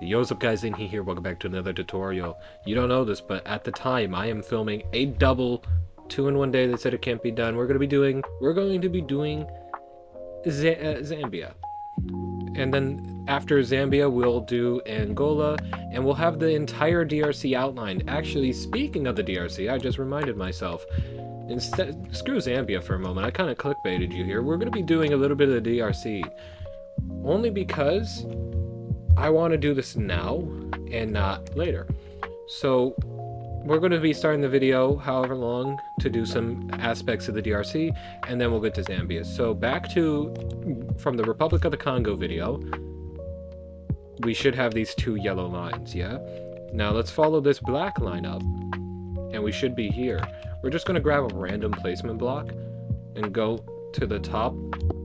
Yo, what's up guys, Inhi here, welcome back to another tutorial. You don't know this, but at the time I am filming a double 2 in 1 day. They said it can't be done. We're going to be doing Zambia. And then after Zambia, we'll do Angola, and we'll have the entire DRC outlined. Actually, speaking of the DRC, I just reminded myself. Instead, screw Zambia for a moment. I kind of clickbaited you here. We're going to be doing a little bit of the DRC. Only because I want to do this now and not later. So we're going to be starting the video however long to do some aspects of the DRC, and then we'll get to Zambia. So back to from the Republic of the Congo video, we should have these two yellow lines, yeah? Now let's follow this black line up, and we should be here. We're just going to grab a random placement block and go to the top,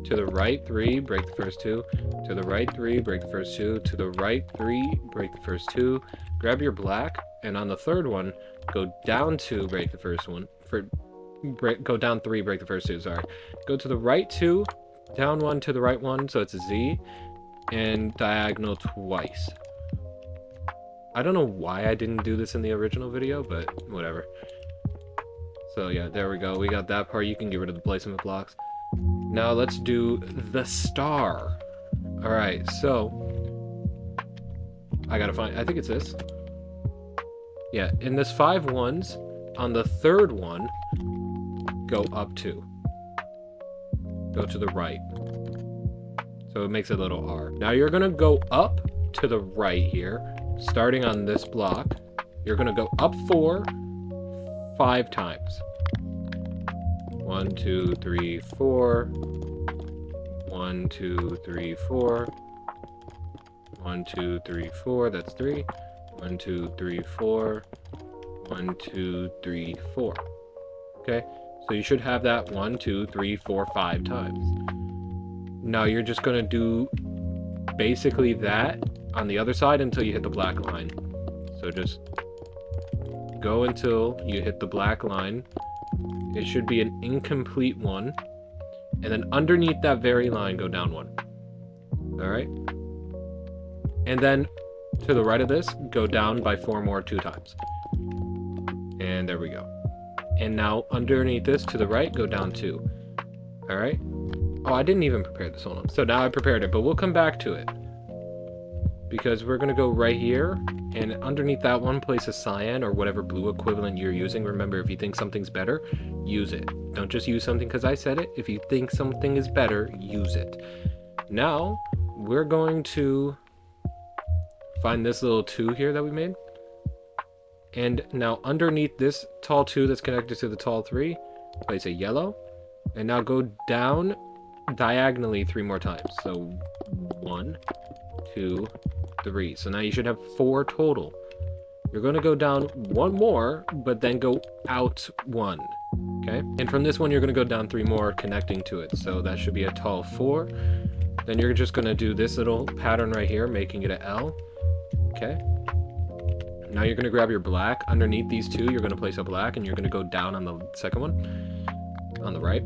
to the right 3, break the first 2, to the right 3, break the first 2, to the right 3, break the first 2, grab your black, and on the third one, go down 2, break the first one, go down 3, break the first 2, sorry. Go to the right 2, down 1 to the right 1, so it's a Z, and diagonal twice. I don't know why I didn't do this in the original video, but whatever. So yeah, there we go, we got that part. You can get rid of the placement blocks. Now let's do the star. Alright, so I gotta find, I think it's this. Yeah, in this 5 ones, on the third one, go up 2. Go to the right. So it makes a little R. Now you're gonna go up to the right here, starting on this block. You're gonna go up 4, 5 times. 1, 2, 3, 4. 1, 2, 3, 4. 1, 2, 3, 4. That's 3. 1, 2, 3, 4. 1, 2, 3, 4. Okay, so you should have that 1, 2, 3, 4, 5 times. Now you're just gonna do basically that on the other side until you hit the black line. So just go until you hit the black line. It should be an incomplete one. And then underneath that very line, go down 1. Alright? And then to the right of this, go down by 4 more 2 times. And there we go. And now underneath this, to the right, go down 2. Alright? Oh, I didn't even prepare this one. So now I prepared it, but we'll come back to it. Because we're going to go right here, and underneath that one, place a cyan or whatever blue equivalent you're using. Remember, if you think something's better, use it. Don't just use something because I said it. If you think something is better, use it. Now, we're going to find this little 2 here that we made. And now underneath this tall 2 that's connected to the tall 3, place a yellow. And now go down diagonally 3 more times. So 1, 2, 3. So now you should have 4 total. You're going to go down 1 more, but then go out 1. Okay? And from this one, you're going to go down 3 more connecting to it. So that should be a tall 4. Then you're just going to do this little pattern right here, making it an L. Okay? Now you're going to grab your black. Underneath these 2, you're going to place a black, and you're going to go down on the second one, on the right.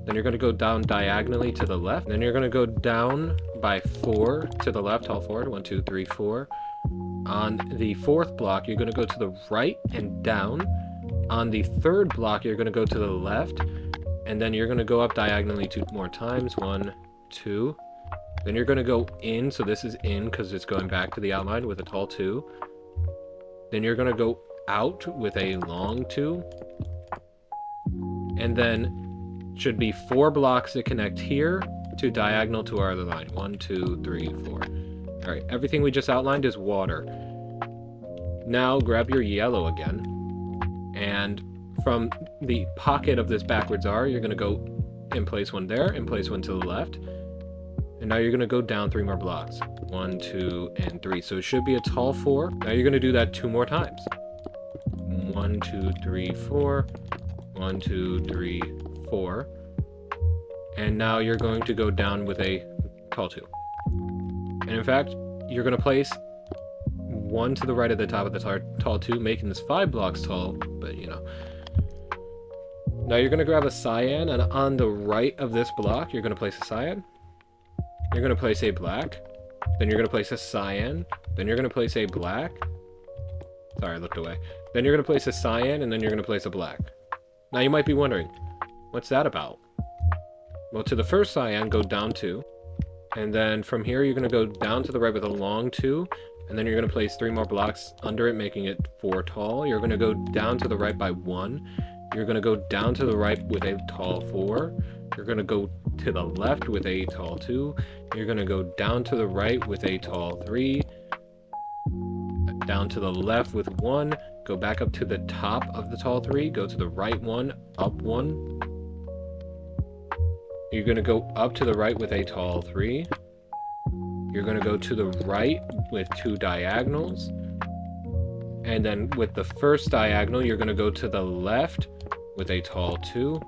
Then you're going to go down diagonally to the left. Then you're going to go down by 4 to the left, tall 4. 1, 2, 3, 4. On the 4th block, you're going to go to the right and down. On the 3rd block, you're going to go to the left. And then you're going to go up diagonally 2 more times. 1, 2. Then you're going to go in. So this is in because it's going back to the outline with a tall 2. Then you're going to go out with a long 2. And then should be 4 blocks that connect here to diagonal to our other line. 1, 2, 3, 4. All right, everything we just outlined is water. Now grab your yellow again, and from the pocket of this backwards R, you're going to go and place 1 there and place 1 to the left. And now you're going to go down 3 more blocks. 1, 2, and 3. So it should be a tall 4. Now you're going to do that 2 more times. 1, 2, 3, 4. 1, 2, 3, 4. And now you're going to go down with a tall 2. And in fact, you're going to place 1 to the right of the top of the tall 2, making this 5 blocks tall, but you know. Now you're going to grab a cyan, and on the right of this block, you're going to place a cyan. You're going to place a black. Then you're going to place a cyan. Then you're going to place a black. Sorry, I looked away. Then you're going to place a cyan, and then you're going to place a black. Now you might be wondering, what's that about? Well, to the first cyan, go down 2. And then from here, you're going to go down to the right with a long 2. And then you're going to place 3 more blocks under it, making it 4 tall. You're going to go down to the right by 1. You're going to go down to the right with a tall 4. You're going to go to the left with a tall 2. You're going to go down to the right with a tall 3. Down to the left with 1. Go back up to the top of the tall 3. Go to the right 1, up 1. You're going to go up to the right with a tall 3. You're going to go to the right with 2 diagonals. And then with the first diagonal, you're going to go to the left with a tall 2.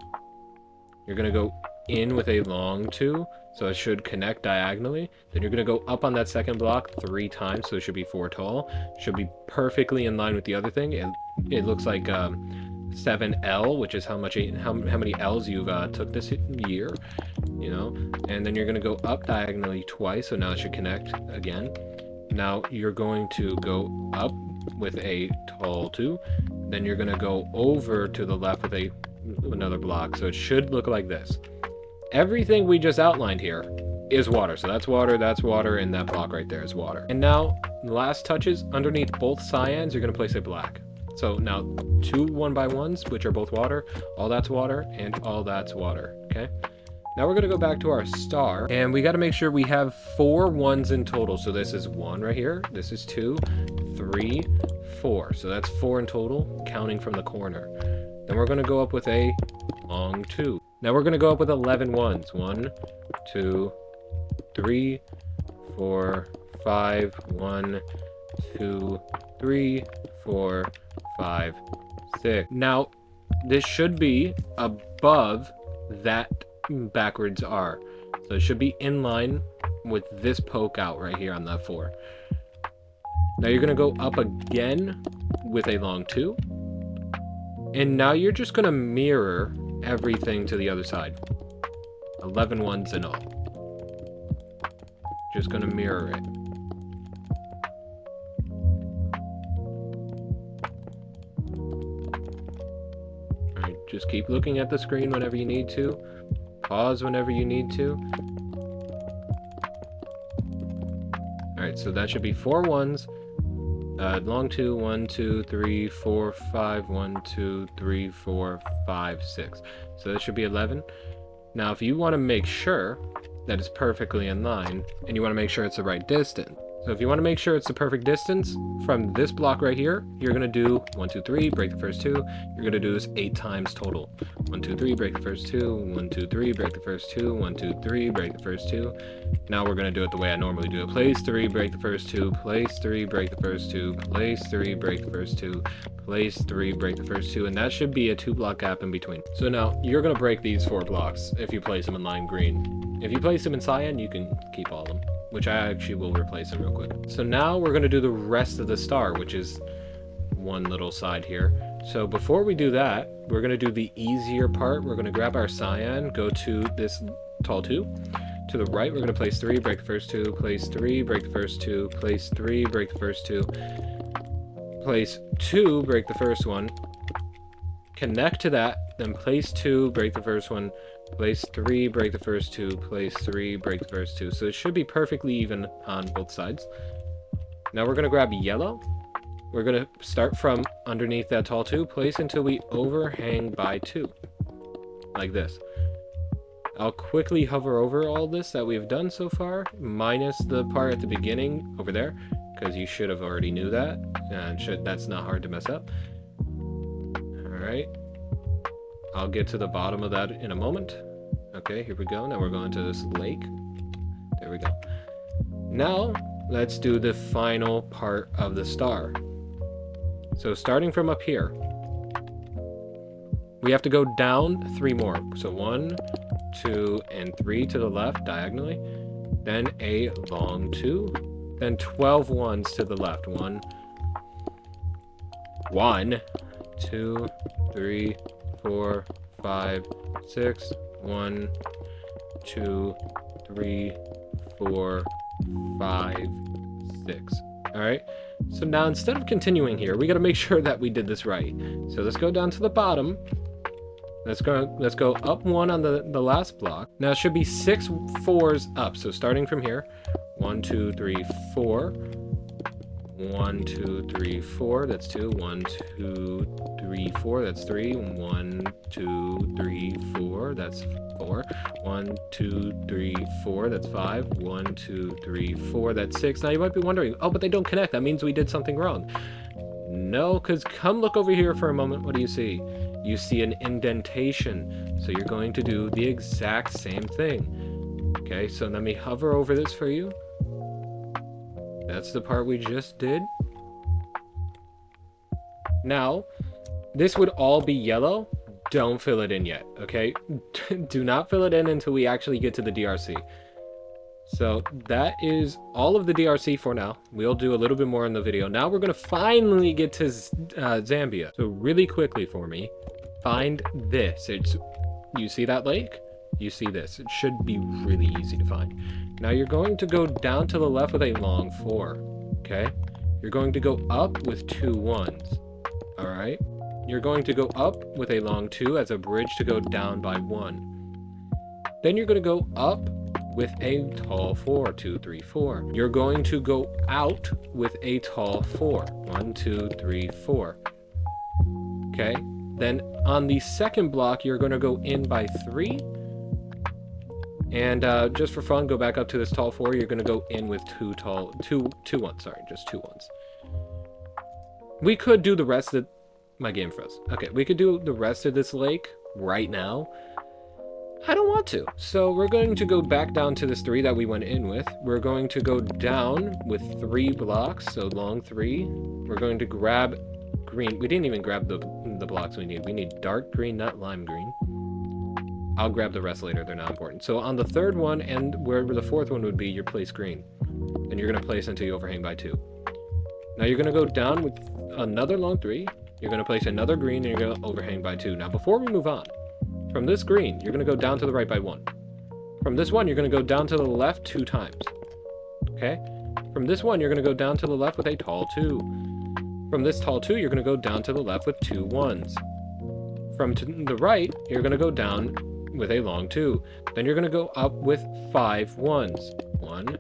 You're going to go in with a long 2, so it should connect diagonally. Then you're going to go up on that second block 3 times, so it should be 4 tall. Should be perfectly in line with the other thing. It looks like 7L, which is how many L's you've took this year, you know. And then you're going to go up diagonally twice, so now it should connect again. Now you're going to go up with a tall 2. Then you're going to go over to the left with another block, so it should look like this. Everything we just outlined here is water. So that's water, and that block right there is water. And now, last touches, underneath both cyans, you're going to place a black. So now 2 1x1s, which are both water, all that's water, and all that's water, okay? Now we're going to go back to our star, and we got to make sure we have 4 1s in total. So this is 1 right here, this is 2, 3, 4. So that's 4 in total, counting from the corner. Then we're going to go up with a long 2. Now we're going to go up with 11 1s. 1, 2, 3, 4, 5, 1, 2, 3, 4, 5, 6. Now, this should be above that backwards R. So it should be in line with this poke out right here on that 4. Now you're going to go up again with a long 2. And now you're just going to mirror everything to the other side. 11 1s in all. Just going to mirror it. Alright, just keep looking at the screen whenever you need to. Pause whenever you need to. Alright, so that should be 4 1s. Long 2, 1, 2, 3, 4, 5, 1, 2, 3, 4, 5, 6. So that should be 11. Now, if you want to make sure that it's perfectly in line, and you want to make sure it's the right distance. So if you want to make sure it's the perfect distance, from this block right here, you're going to do 1, 2, 3, break the first 2. You're going to do this 8 times total. 1, 2, 3, break the first 2. 1, 2, 3, break the first 2. 1, 2, 3, break the first 2. Now we're going to do it the way I normally do it. Place 3, break the first 2. Place 3, break the first 2. Place 3, break the first 2. Place 3, break the first 2. And that should be a 2 block gap in between. So now you're going to break these 4 blocks if you place them in lime green. If you place them in cyan, you can keep all of them, which I actually will replace them real quick. So now we're going to do the rest of the star, which is one little side here. So before we do that, we're going to do the easier part. We're going to grab our cyan, go to this tall 2. To the right, we're going to place 3, break the first 2, place 3, break the first 2, place 3, break the first 2, place 2, break the first one, connect to that, then place 2, break the first one, place 3, break the first 2, place 3, break the first 2. So it should be perfectly even on both sides. Now we're going to grab yellow. We're going to start from underneath that tall 2, place until we overhang by 2. Like this. I'll quickly hover over all this that we've done so far, minus the part at the beginning over there, because you should have already knew that, and that's not hard to mess up. Alright. I'll get to the bottom of that in a moment. Okay, here we go. Now we're going to this lake. There we go. Now, let's do the final part of the star. So starting from up here, we have to go down 3 more. So 1, 2, and 3 to the left diagonally. Then a long 2. Then 12 1s to the left. 1, 2, 3, 4, 5, 6. 1, 2, 3, 4, 5, 6. All right. So now instead of continuing here, we got to make sure that we did this right. So let's go down to the bottom. Let's go up 1 on the last block. Now it should be 6 fours up. So starting from here, 1, 2, 3, 4. 1, 2, 3, 4. That's 2. 1, 2, 3, 4. That's 3. 1, 2, 3, 4. That's 4. 1, 2, 3, 4. That's 5. 1, 2, 3, 4. That's 6. Now you might be wondering, oh, but they don't connect. That means we did something wrong. No, because come look over here for a moment. What do you see? You see an indentation. So you're going to do the exact same thing. Okay, so let me hover over this for you. That's the part we just did. Now, this would all be yellow. Don't fill it in yet, okay? Do not fill it in until we actually get to the DRC. So that is all of the DRC for now. We'll do a little bit more in the video. Now we're going to finally get to Zambia. So really quickly for me, find this. You see that lake? You see this. It should be really easy to find. Now you're going to go down to the left with a long 4, okay? You're going to go up with 2 1s, all right? You're going to go up with a long 2 as a bridge to go down by 1. Then you're going to go up with a tall 4, 2, 3, 4. You're going to go out with a tall 4, 1, 2, 3, 4. Okay? Then on the second block, you're going to go in by 3. And just for fun, go back up to this tall 4. You're going to go in with two 1s. Sorry, just 2 1s. We could do the rest of... My game froze. Okay, we could do the rest of this lake right now. I don't want to. So we're going to go back down to this 3 that we went in with. We're going to go down with 3 blocks, so long 3. We're going to grab green. We didn't even grab the blocks we need. We need dark green, not lime green. I'll grab the rest later. They're not important. So on the third one and wherever the fourth one would be, you place green. And you're going to place until you overhang by 2. Now you're going to go down with another long 3. You're going to place another green and you're going to overhang by 2. Now before we move on, from this green, you're going to go down to the right by 1. From this one, you're going to go down to the left 2 times. Okay? From this one, you're going to go down to the left with a tall 2. From this tall 2, you're going to go down to the left with 2 1s. From to the right, you're going to go down with a long 2. Then you're going to go up with 5 1s. 1,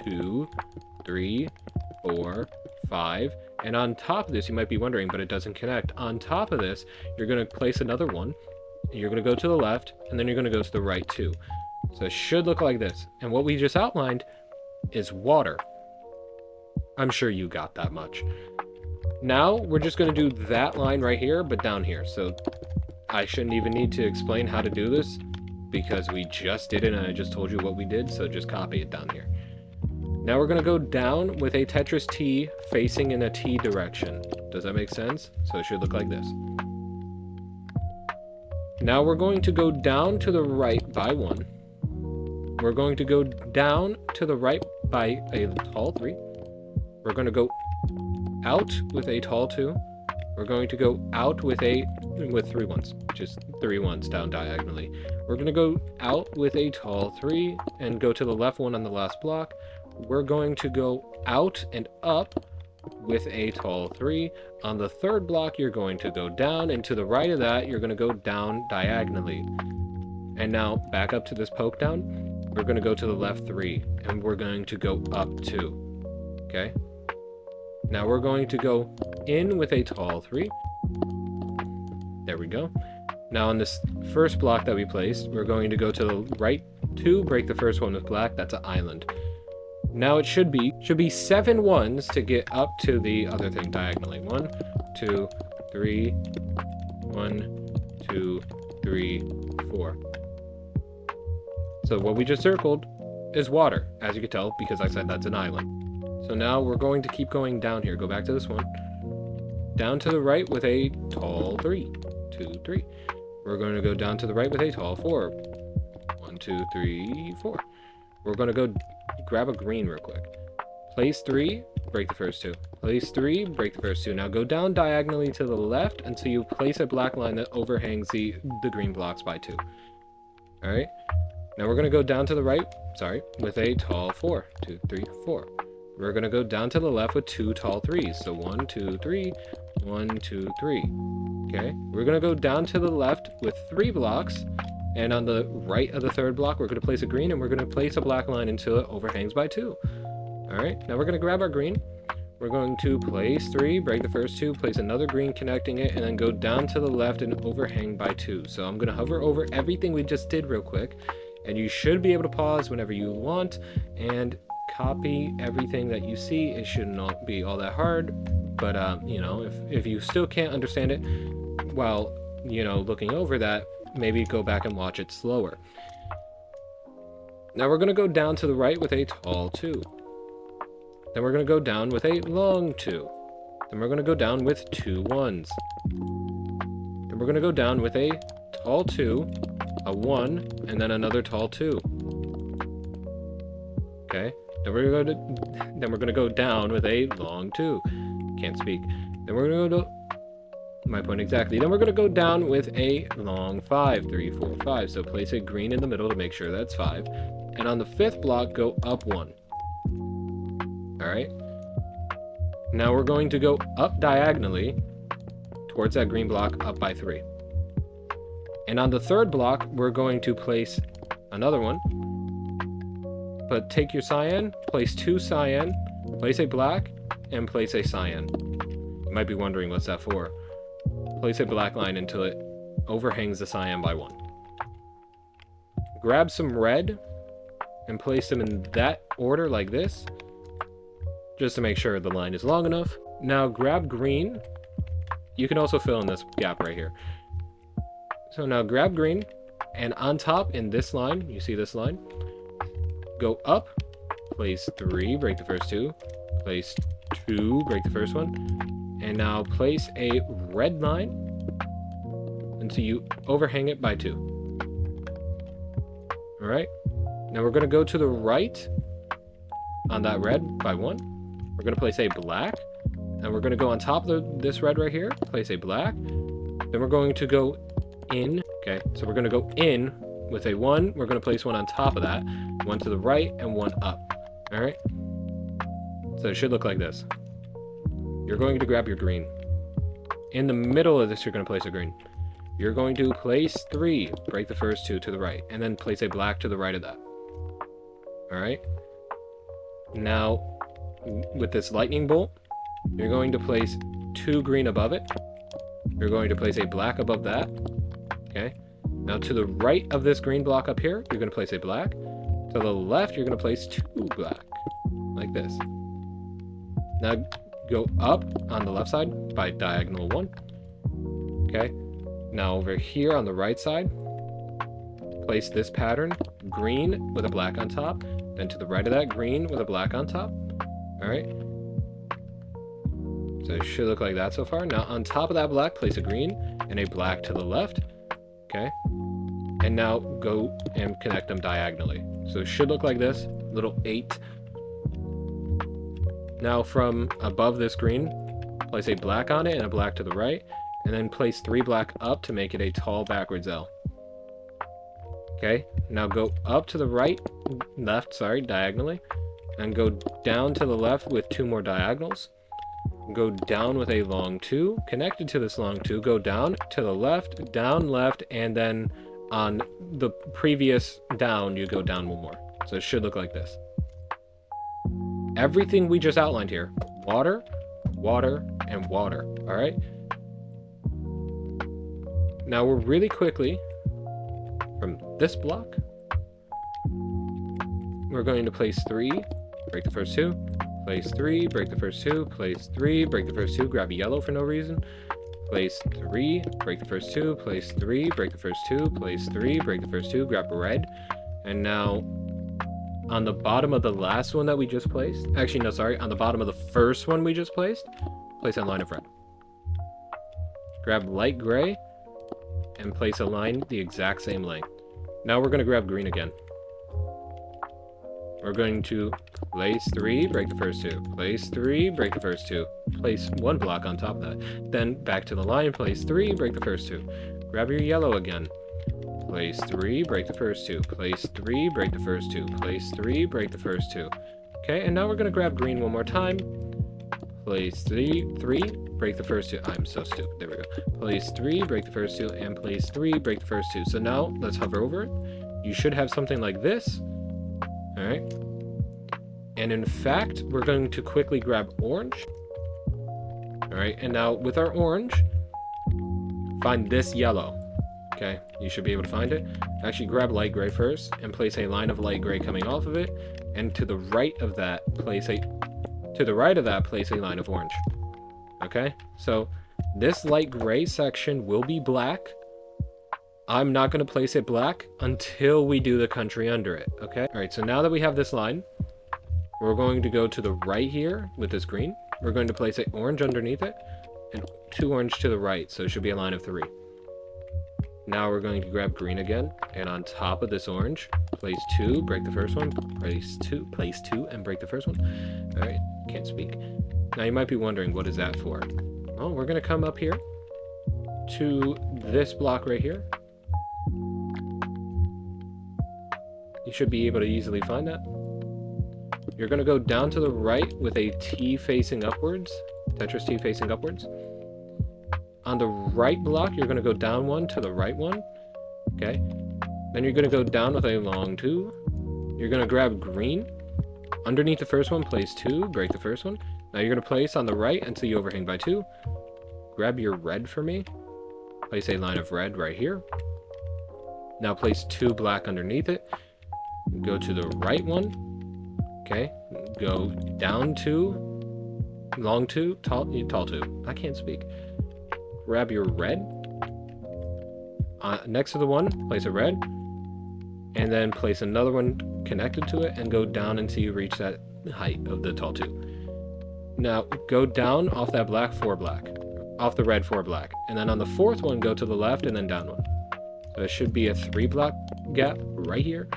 2, 3, 4, 5. And on top of this, you might be wondering, but it doesn't connect. On top of this, you're going to place another 1. You're going to go to the left, and then you're going to go to the right too. So it should look like this. And what we just outlined is water. I'm sure you got that much. Now, we're just going to do that line right here, but down here. So I shouldn't even need to explain how to do this, because we just did it, and I just told you what we did, so just copy it down here. Now we're going to go down with a Tetris T facing in a T direction. Does that make sense? So it should look like this. Now we're going to go down to the right by 1. We're going to go down to the right by a tall 3. We're going to go out with a tall 2. We're going to go out with 3 1s, just 3 1s down diagonally. We're going to go out with a tall 3 and go to the left one on the last block. We're going to go out and up with a tall 3. On the third block, you're going to go down, and to the right of that, you're going to go down diagonally. And now, back up to this poke down, we're going to go to the left 3, and we're going to go up 2. Okay? Now we're going to go in with a tall 3. There we go. Now on this first block that we placed, we're going to go to the right 2, break the first one with black. That's an island. Now it should be 7 1s to get up to the other thing diagonally. 1, 2, 3, 1, 2, 3, 4. So what we just circled is water, as you can tell, because I said that's an island. So now we're going to keep going down here. Go back to this one. Down to the right with a tall 3. 2, 3. We're going to go down to the right with a tall 4. 1, 2, 3, 4. We're going to go grab a green real quick. Place 3, break the first 2. Place 3, break the first 2. Now go down diagonally to the left until you place a black line that overhangs the green blocks by 2. Alright? Now we're going to go down to the right, with a tall 4. 2, 3, 4. we're going to go down to the left with 2 tall 3s. So 1, 2, 3, 1, 2, 3. Okay, we're going to go down to the left with 3 blocks, and on the right of the 3rd block, we're going to place a green, and we're going to place a black line until it overhangs by 2. All right, now we're going to grab our green. We're going to place 3, break the first 2, place another green connecting it, and then go down to the left and overhang by 2. So I'm going to hover over everything we just did real quick, and you should be able to pause whenever you want and copy everything that you see. It should not be all that hard, but you know, if you still can't understand it while, you know, looking over that, maybe go back and watch it slower. Now we're going to go down to the right with a tall 2. Then we're going to go down with a long 2. Then we're going to go down with 2 1s. Then we're going to go down with a tall 2, a 1, and then another tall 2. Okay. Then we're going to go down with a long 2. Can't speak. Then we're going to go to my point exactly. Then we're going to go down with a long 5, 3, 4, 5. So place a green in the middle to make sure that's 5. And on the 5th block, go up 1. All right. Now we're going to go up diagonally towards that green block, up by 3. And on the 3rd block, we're going to place another one. But take your cyan, place 2 cyan, place a black, and place a cyan. You might be wondering what's that for. Place a black line until it overhangs the cyan by 1. Grab some red and place them in that order like this, just to make sure the line is long enough. Now grab green. You can also fill in this gap right here. So now grab green, and on top in this line, you see this line? Go up, place 3, break the first 2, place 2, break the first one, and now place a red line until you overhang it by 2. All right, now we're going to go to the right on that red by 1. We're going to place a black, and we're going to go on top of this red right here, place a black. Then we're going to go in. Okay, so we're going to go in with a 1. We're going to place 1 on top of that, 1 to the right, and 1 up. All right, so it should look like this. You're going to grab your green. In the middle of this, you're going to place a green. You're going to place 3, break the first 2 to the right, and then place a black to the right of that. All right, now with this lightning bolt, you're going to place 2 green above it. You're going to place a black above that. Okay. Now to the right of this green block up here, you're going to place a black. To the left, you're going to place 2 black, like this. Now go up on the left side by diagonal 1. Okay. Now over here on the right side, place this pattern, green with a black on top. Then to the right of that, green with a black on top. All right. So it should look like that so far. Now on top of that black, place a green and a black to the left. Okay. And now go and connect them diagonally. So it should look like this, little 8. Now from above this green, place a black on it and a black to the right, and then place 3 black up to make it a tall backwards L. Okay. Now go up to the right, diagonally, and go down to the left with 2 more diagonals. Go down with a long 2, connected to this long 2, go down to the left, down left, and then on the previous down, you go down 1 more. So it should look like this. Everything we just outlined here, water, water, and water, all right? Now we're really quickly, from this block, we're going to place 3, break the first 2, place 3, break the first 2, place 3, break the first 2, grab a yellow for no reason, place 3, break the first 2, place 3, break the first 2, place 3, break the first 2, grab a red, and now on the bottom of the last one that we just placed, actually no, sorry, on the bottom of the first one we just placed, place a line of red. Grab light gray and place a line the exact same length. Now we're going to grab green again. We're going to place 3, break the first 2, place 3, break the first 2, place 1 block on top of that. Then back to the line, place 3, break the first 2. Grab your yellow again. Place 3, break the first 2, place 3, break the first 2, place 3, break the first 2. Okay, and now we're gonna grab green one more time. Place three, break the first two. I'm so stupid. There we go. Place 3, break the first two, and place 3, break the first two. So now let's hover over it. You should have something like this. All right. And in fact, we're going to quickly grab orange. All right, and now with our orange, find this yellow. Okay, you should be able to find it. Actually, grab light gray first and place a line of light gray coming off of it, and to the right of that, place a line of orange. Okay, so this light gray section will be black. I'm not going to place it black until we do the country under it. Okay, all right, so now that we have this line, we're going to go to the right here with this green. We're going to place an orange underneath it and 2 orange to the right, so it should be a line of 3. Now we're going to grab green again, and on top of this orange, place 2, break the first one, place 2, and break the first one. All right, can't speak. Now you might be wondering, what is that for? Well, we're going to come up here to this block right here. You should be able to easily find that. You're going to go down to the right with a T facing upwards, Tetris T facing upwards. On the right block, you're going to go down 1 to the right 1. Okay. Then you're going to go down with a long 2. You're going to grab green. Underneath the first one, place 2, break the first one. Now you're going to place on the right until you overhang by 2. Grab your red for me. Place a line of red right here. Now place 2 black underneath it. Go to the right one. Okay. Go down 2, long 2, tall 2. I can't speak. Grab your red. Next to the one, place a red. And then place another one connected to it and go down until you reach that height of the tall 2. Now, go down off that black, 4 black. Off the red, 4 black. And then on the 4th one, go to the left and then down 1. So it should be a 3 block gap right here.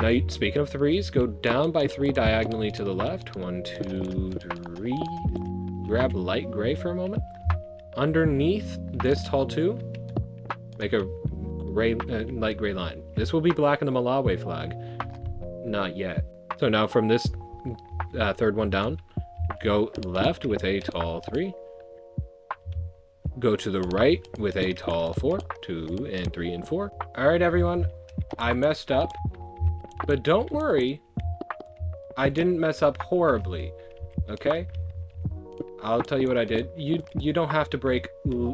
Now, speaking of 3s, go down by 3 diagonally to the left. 1, 2, 3. Grab light gray for a moment. Underneath this tall 2, make a light gray line. This will be black in the Malawi flag. Not yet. So now from this 3rd one down, go left with a tall 3. Go to the right with a tall 4, 2, and 3, and 4. All right, everyone, I messed up. But don't worry, I didn't mess up horribly, okay? I'll tell you what I did. You don't have to break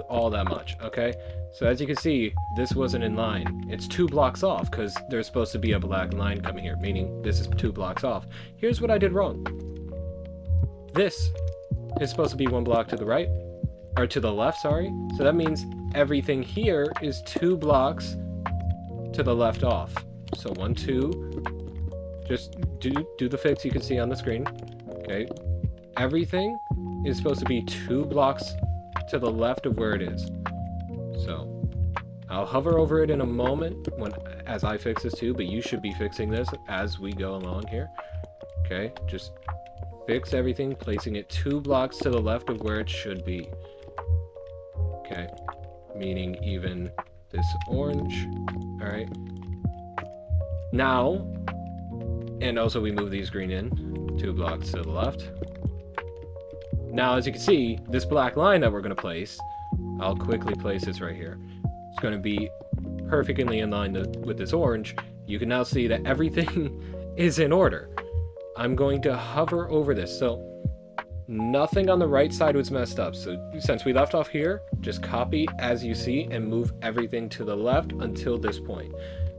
all that much, okay? So as you can see, this wasn't in line. It's 2 blocks off because there's supposed to be a black line coming here, meaning this is 2 blocks off. Here's what I did wrong. This is supposed to be 1 block to the right, or to the left, sorry. So that means everything here is 2 blocks to the left off. So 1, 2, just do the fix you can see on the screen, okay? Everything is supposed to be 2 blocks to the left of where it is. So I'll hover over it in a moment as I fix this too, but you should be fixing this as we go along here. Okay, just fix everything, placing it 2 blocks to the left of where it should be. Okay, meaning even this orange. All right. Now, and also we move these green in 2 blocks to the left. Now, as you can see, this black line that we're going to place, I'll quickly place this right here. It's going to be perfectly in line with this orange. You can now see that everything is in order. I'm going to hover over this. So nothing on the right side was messed up. So since we left off here, just copy as you see and move everything to the left until this point.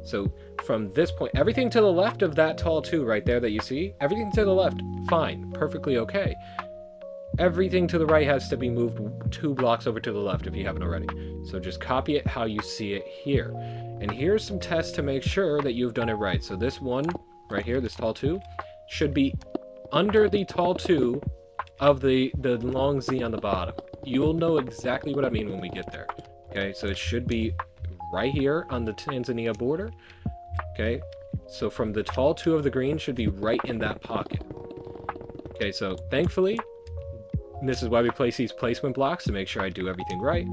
So from this point, everything to the left of that tall 2 right there that you see, everything to the left, fine, perfectly okay. Everything to the right has to be moved 2 blocks over to the left if you haven't already. So just copy it how you see it here. And here's some tests to make sure that you've done it right. So this one right here, this tall 2, should be under the tall 2 of the long Z on the bottom. You'll know exactly what I mean when we get there. Okay, so it should be right here on the Tanzania border. Okay, so from the tall 2 of the green should be right in that pocket. Okay, so thankfully, this is why we place these placement blocks to make sure I do everything right.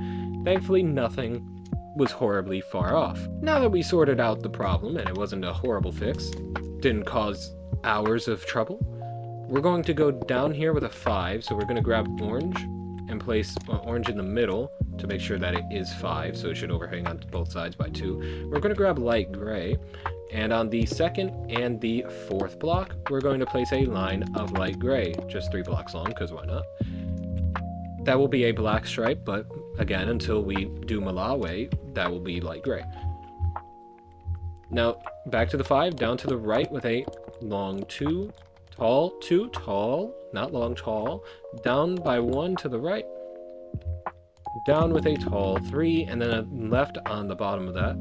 Thankfully, nothing was horribly far off. Now that we sorted out the problem and it wasn't a horrible fix, didn't cause hours of trouble. We're going to go down here with a 5, so we're going to grab orange and place orange in the middle to make sure that it is 5, so it should overhang on both sides by 2. We're going to grab light gray, and on the second and the fourth block, we're going to place a line of light gray, just 3 blocks long, because why not? That will be a black stripe, but again, until we do Malawi, that will be light gray. Now, back to the 5, down to the right with a long 2, tall, not long, tall, down by 1 to the right, down with a tall 3, and then a left on the bottom of that,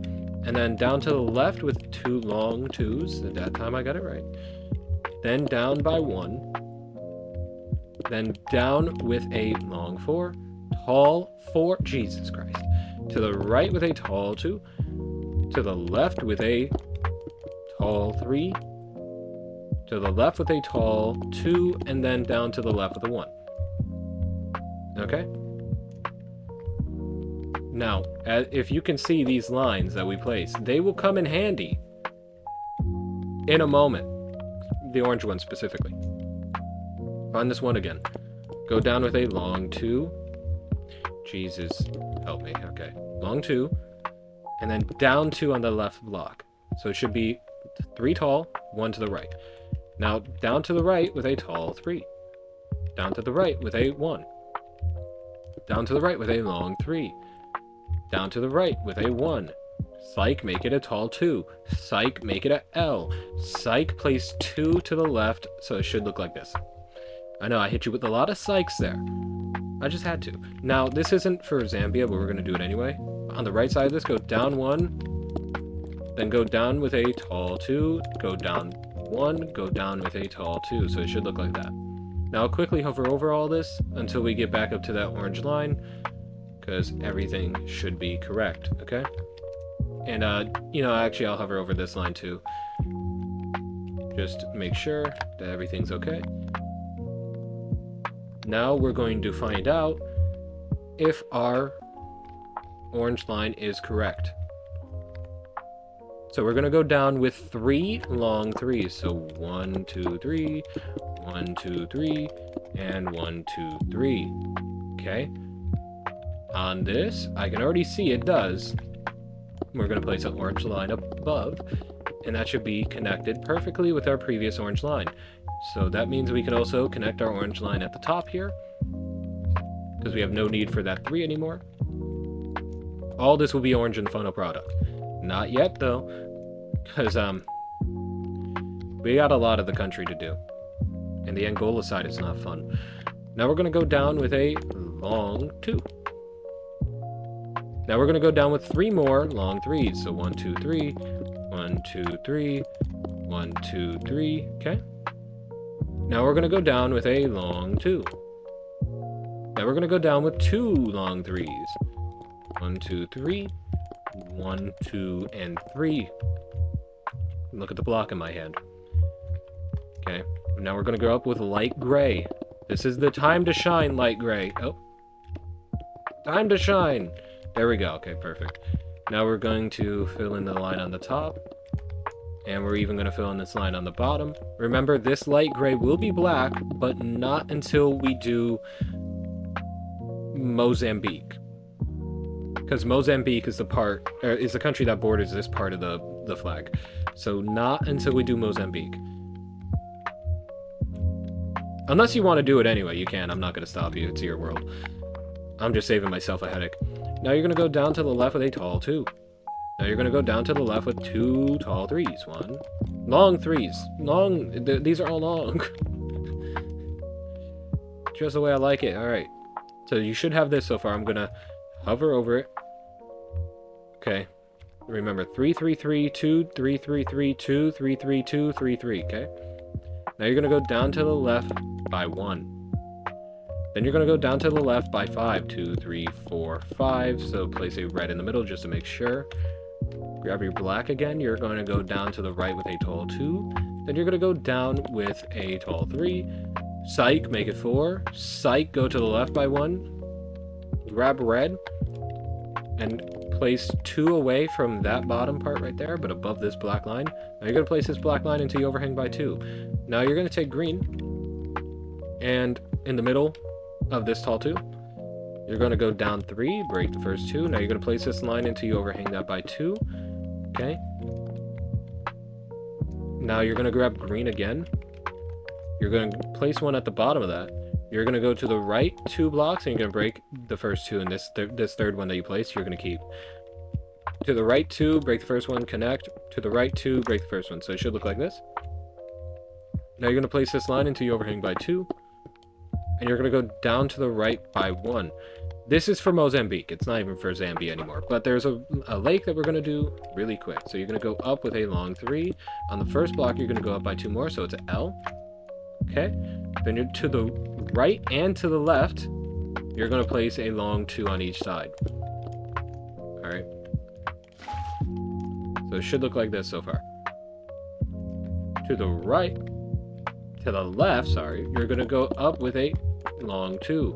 and then down to the left with 2 long 2s, at that time I got it right, then down by 1, then down with a long 4, tall 4, Jesus Christ, to the right with a tall 2, to the left with a tall 3, to the left with a tall 2, and then down to the left with a 1. Okay? Now, if you can see these lines that we place, they will come in handy in a moment. The orange one specifically. Find this one again. Go down with a long 2. Jesus, help me. Okay. Long 2. And then down 2 on the left block. So it should be 3 tall, 1 to the right. Now, down to the right with a tall 3. Down to the right with a 1. Down to the right with a long 3. Down to the right with a 1. Psych, make it a tall 2. Psych, make it a L. Psych, place 2 to the left, so it should look like this. I know, I hit you with a lot of psychs there. I just had to. Now, this isn't for Zambia, but we're going to do it anyway. On the right side of this, go down 1, then go down with a tall 2, go down 1, go down with a tall 2, so it should look like that. Now, I'll quickly hover over all this until we get back up to that orange line, because everything should be correct, okay? And, actually, I'll hover over this line too, just to make sure that everything's okay. Now we're going to find out if our orange line is correct. So we're going to go down with 3 long 3s. So 1, 2, 3, 1, 2, 3, and 1, 2, 3. Okay? On this, I can already see it does. We're going to place an orange line above, and that should be connected perfectly with our previous orange line. So that means we can also connect our orange line at the top here, because we have no need for that 3 anymore. All this will be orange in the final product. Not yet, though, because we got a lot of the country to do, and the Angola side is not fun. Now we're going to go down with a long 2. Now we're going to go down with 3 more long 3s. So 1, 2, 3, 1, 2, 3, 1, 2, 3. Okay. Now we're going to go down with a long 2. Now we're going to go down with 2 long 3s. 1, 2, 3, 1, 2, and 3. Look at the block in my hand. Okay. Now we're going to go up with light gray. This is the time to shine, light gray. Oh. Time to shine. There we go. Okay, perfect. Now we're going to fill in the line on the top. And we're even going to fill in this line on the bottom. Remember, this light gray will be black, but not until we do Mozambique. Because Mozambique is the country that borders this part of the flag. So not until we do Mozambique. Unless you want to do it anyway, you can. I'm not going to stop you. It's your world. I'm just saving myself a headache. Now you're going to go down to the left with a tall 2. Now you're going to go down to the left with 2 tall 3s. 1. Long 3s. Long. These are all long. Just the way I like it. Alright. So you should have this so far. I'm going to hover over it. Okay. Remember, 3, 3, 3, 2, 3, 3, 3, 2, 3, 3, 2, 3, 3. Okay? Now you're going to go down to the left by 1. Then you're going to go down to the left by 5. 2, 3, 4, 5. So place a red in the middle just to make sure. Grab your black again. You're going to go down to the right with a tall 2. Then you're going to go down with a tall 3. Psych, make it 4. Psych, go to the left by 1. Grab red. And place 2 away from that bottom part right there, but above this black line. Now you're going to place this black line until you overhang by 2. Now you're going to take green, and in the middle of this tall 2, you're going to go down 3, break the first 2. Now you're going to place this line until you overhang that by 2. Okay. Now you're going to grab green again. You're going to place one at the bottom of that. You're going to go to the right 2 blocks, and you're going to break the first 2, and this third one that you place, you're going to keep. To the right 2, break the first one, connect. To the right 2, break the first one. So it should look like this. Now you're going to place this line until you overhang by 2. And you're going to go down to the right by 1. This is for Mozambique. It's not even for Zambia anymore. But there's a lake that we're going to do really quick. So you're going to go up with a long 3. On the first block, you're going to go up by 2 more. So it's an L. Okay. Then you're to the right and to the left, you're going to place a long 2 on each side. Alright. So it should look like this so far. To the right, to the left, sorry, you're going to go up with a long 2.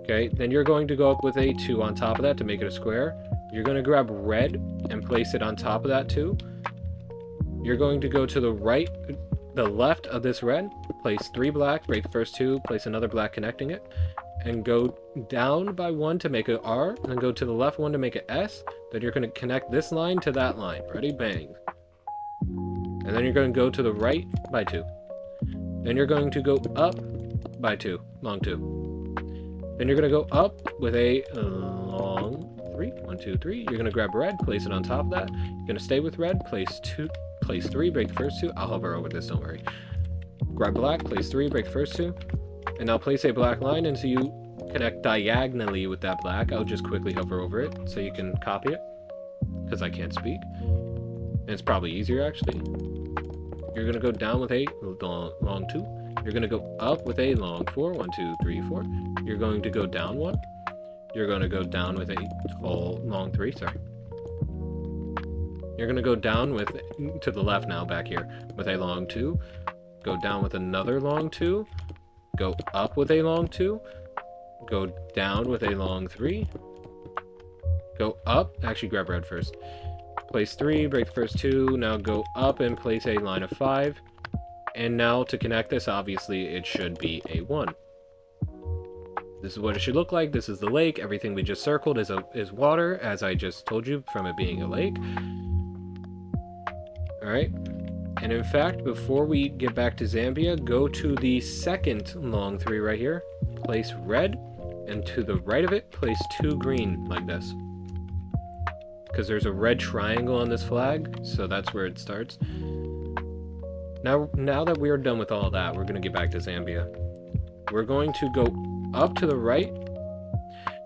Okay, then you're going to go up with a 2 on top of that to make it a square. You're going to grab red and place it on top of that 2. You're going to go to the right, the left of this red, place 3 black, break the first 2, place another black connecting it, and go down by 1 to make an R, and then go to the left 1 to make an S. Then you're going to connect this line to that line. Ready? Bang. And then you're going to go to the right by 2. Then you're going to go up by 2, long 2. Then you're going to go up with a long 3. 1, 2, 3. You're going to grab red, place it on top of that. You're going to stay with red, place 3, break the first 2. I'll hover over this, don't worry. Grab black, place 3, break the first 2. And now place a black line until you connect diagonally with that black. I'll just quickly hover over it so you can copy it, because I can't speak. And it's probably easier, actually. You're going to go down with a long 2. You're going to go up with a long 4. 1, 2, 3, 4. You're going to go down 1. You're going to go down with a tall, long 3, sorry. You're going to go down with, to the left now, back here, with a long 2. Go down with another long 2. Go up with a long 2. Go down with a long 3. Go up. Actually, grab red first. Place 3, break the first 2. Now go up and place a line of 5. And now to connect this, obviously, it should be a 1. This is what it should look like. This is the lake. Everything we just circled is water, as I just told you, from it being a lake. Alright. And in fact, before we get back to Zambia, go to the second long 3 right here. Place red, and to the right of it, place 2 green, like this. Because there's a red triangle on this flag, so that's where it starts. Now that we are done with all that, we're going to get back to Zambia. We're going to go up to the right,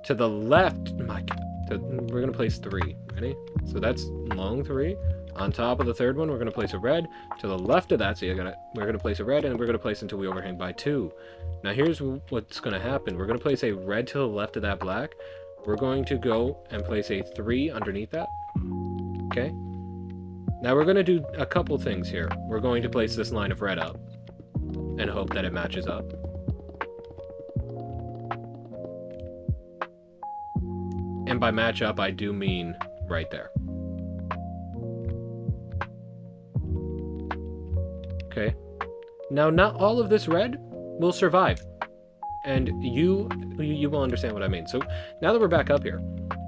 to the left. We're going to place 3. Ready? So that's long 3. On top of the third one, we're going to place a red. To the left of that, so we're going to place a red, and we're going to place until we overhang by 2. Now here's what's going to happen. We're going to place a red to the left of that black. We're going to go and place a 3 underneath that. Okay? Now we're going to do a couple things here. We're going to place this line of red up and hope that it matches up. And by match up, I do mean right there. Okay. Now, not all of this red will survive. And you will understand what I mean. So, now that we're back up here,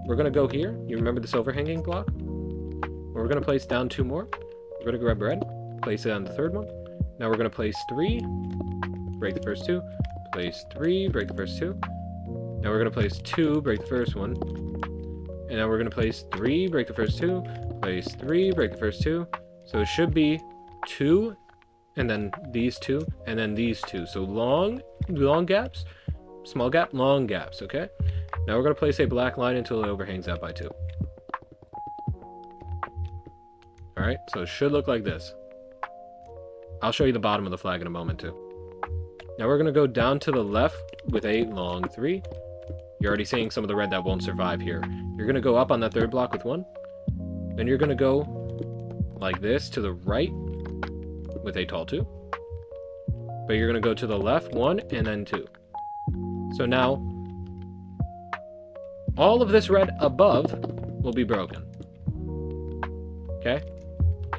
we're going to go here. You remember this overhanging block? We're going to place down 2 more. We're going to grab red, place it on the third one. Now we're going to place 3, break the first 2, place 3, break the first 2. Now we're going to place 2, break the first one. And now we're going to place 3, break the first 2, place 3, break the first 2. So it should be 2, and then these 2, and then these 2. So long gaps, small gap, long gaps, okay? Now we're going to place a black line until it overhangs that by 2. Alright, so it should look like this. I'll show you the bottom of the flag in a moment, too. Now we're going to go down to the left with a long 3. You're already seeing some of the red that won't survive here. You're going to go up on that third block with 1. Then you're going to go like this to the right with a tall 2. But you're going to go to the left 1 and then 2. So now, all of this red above will be broken. Okay?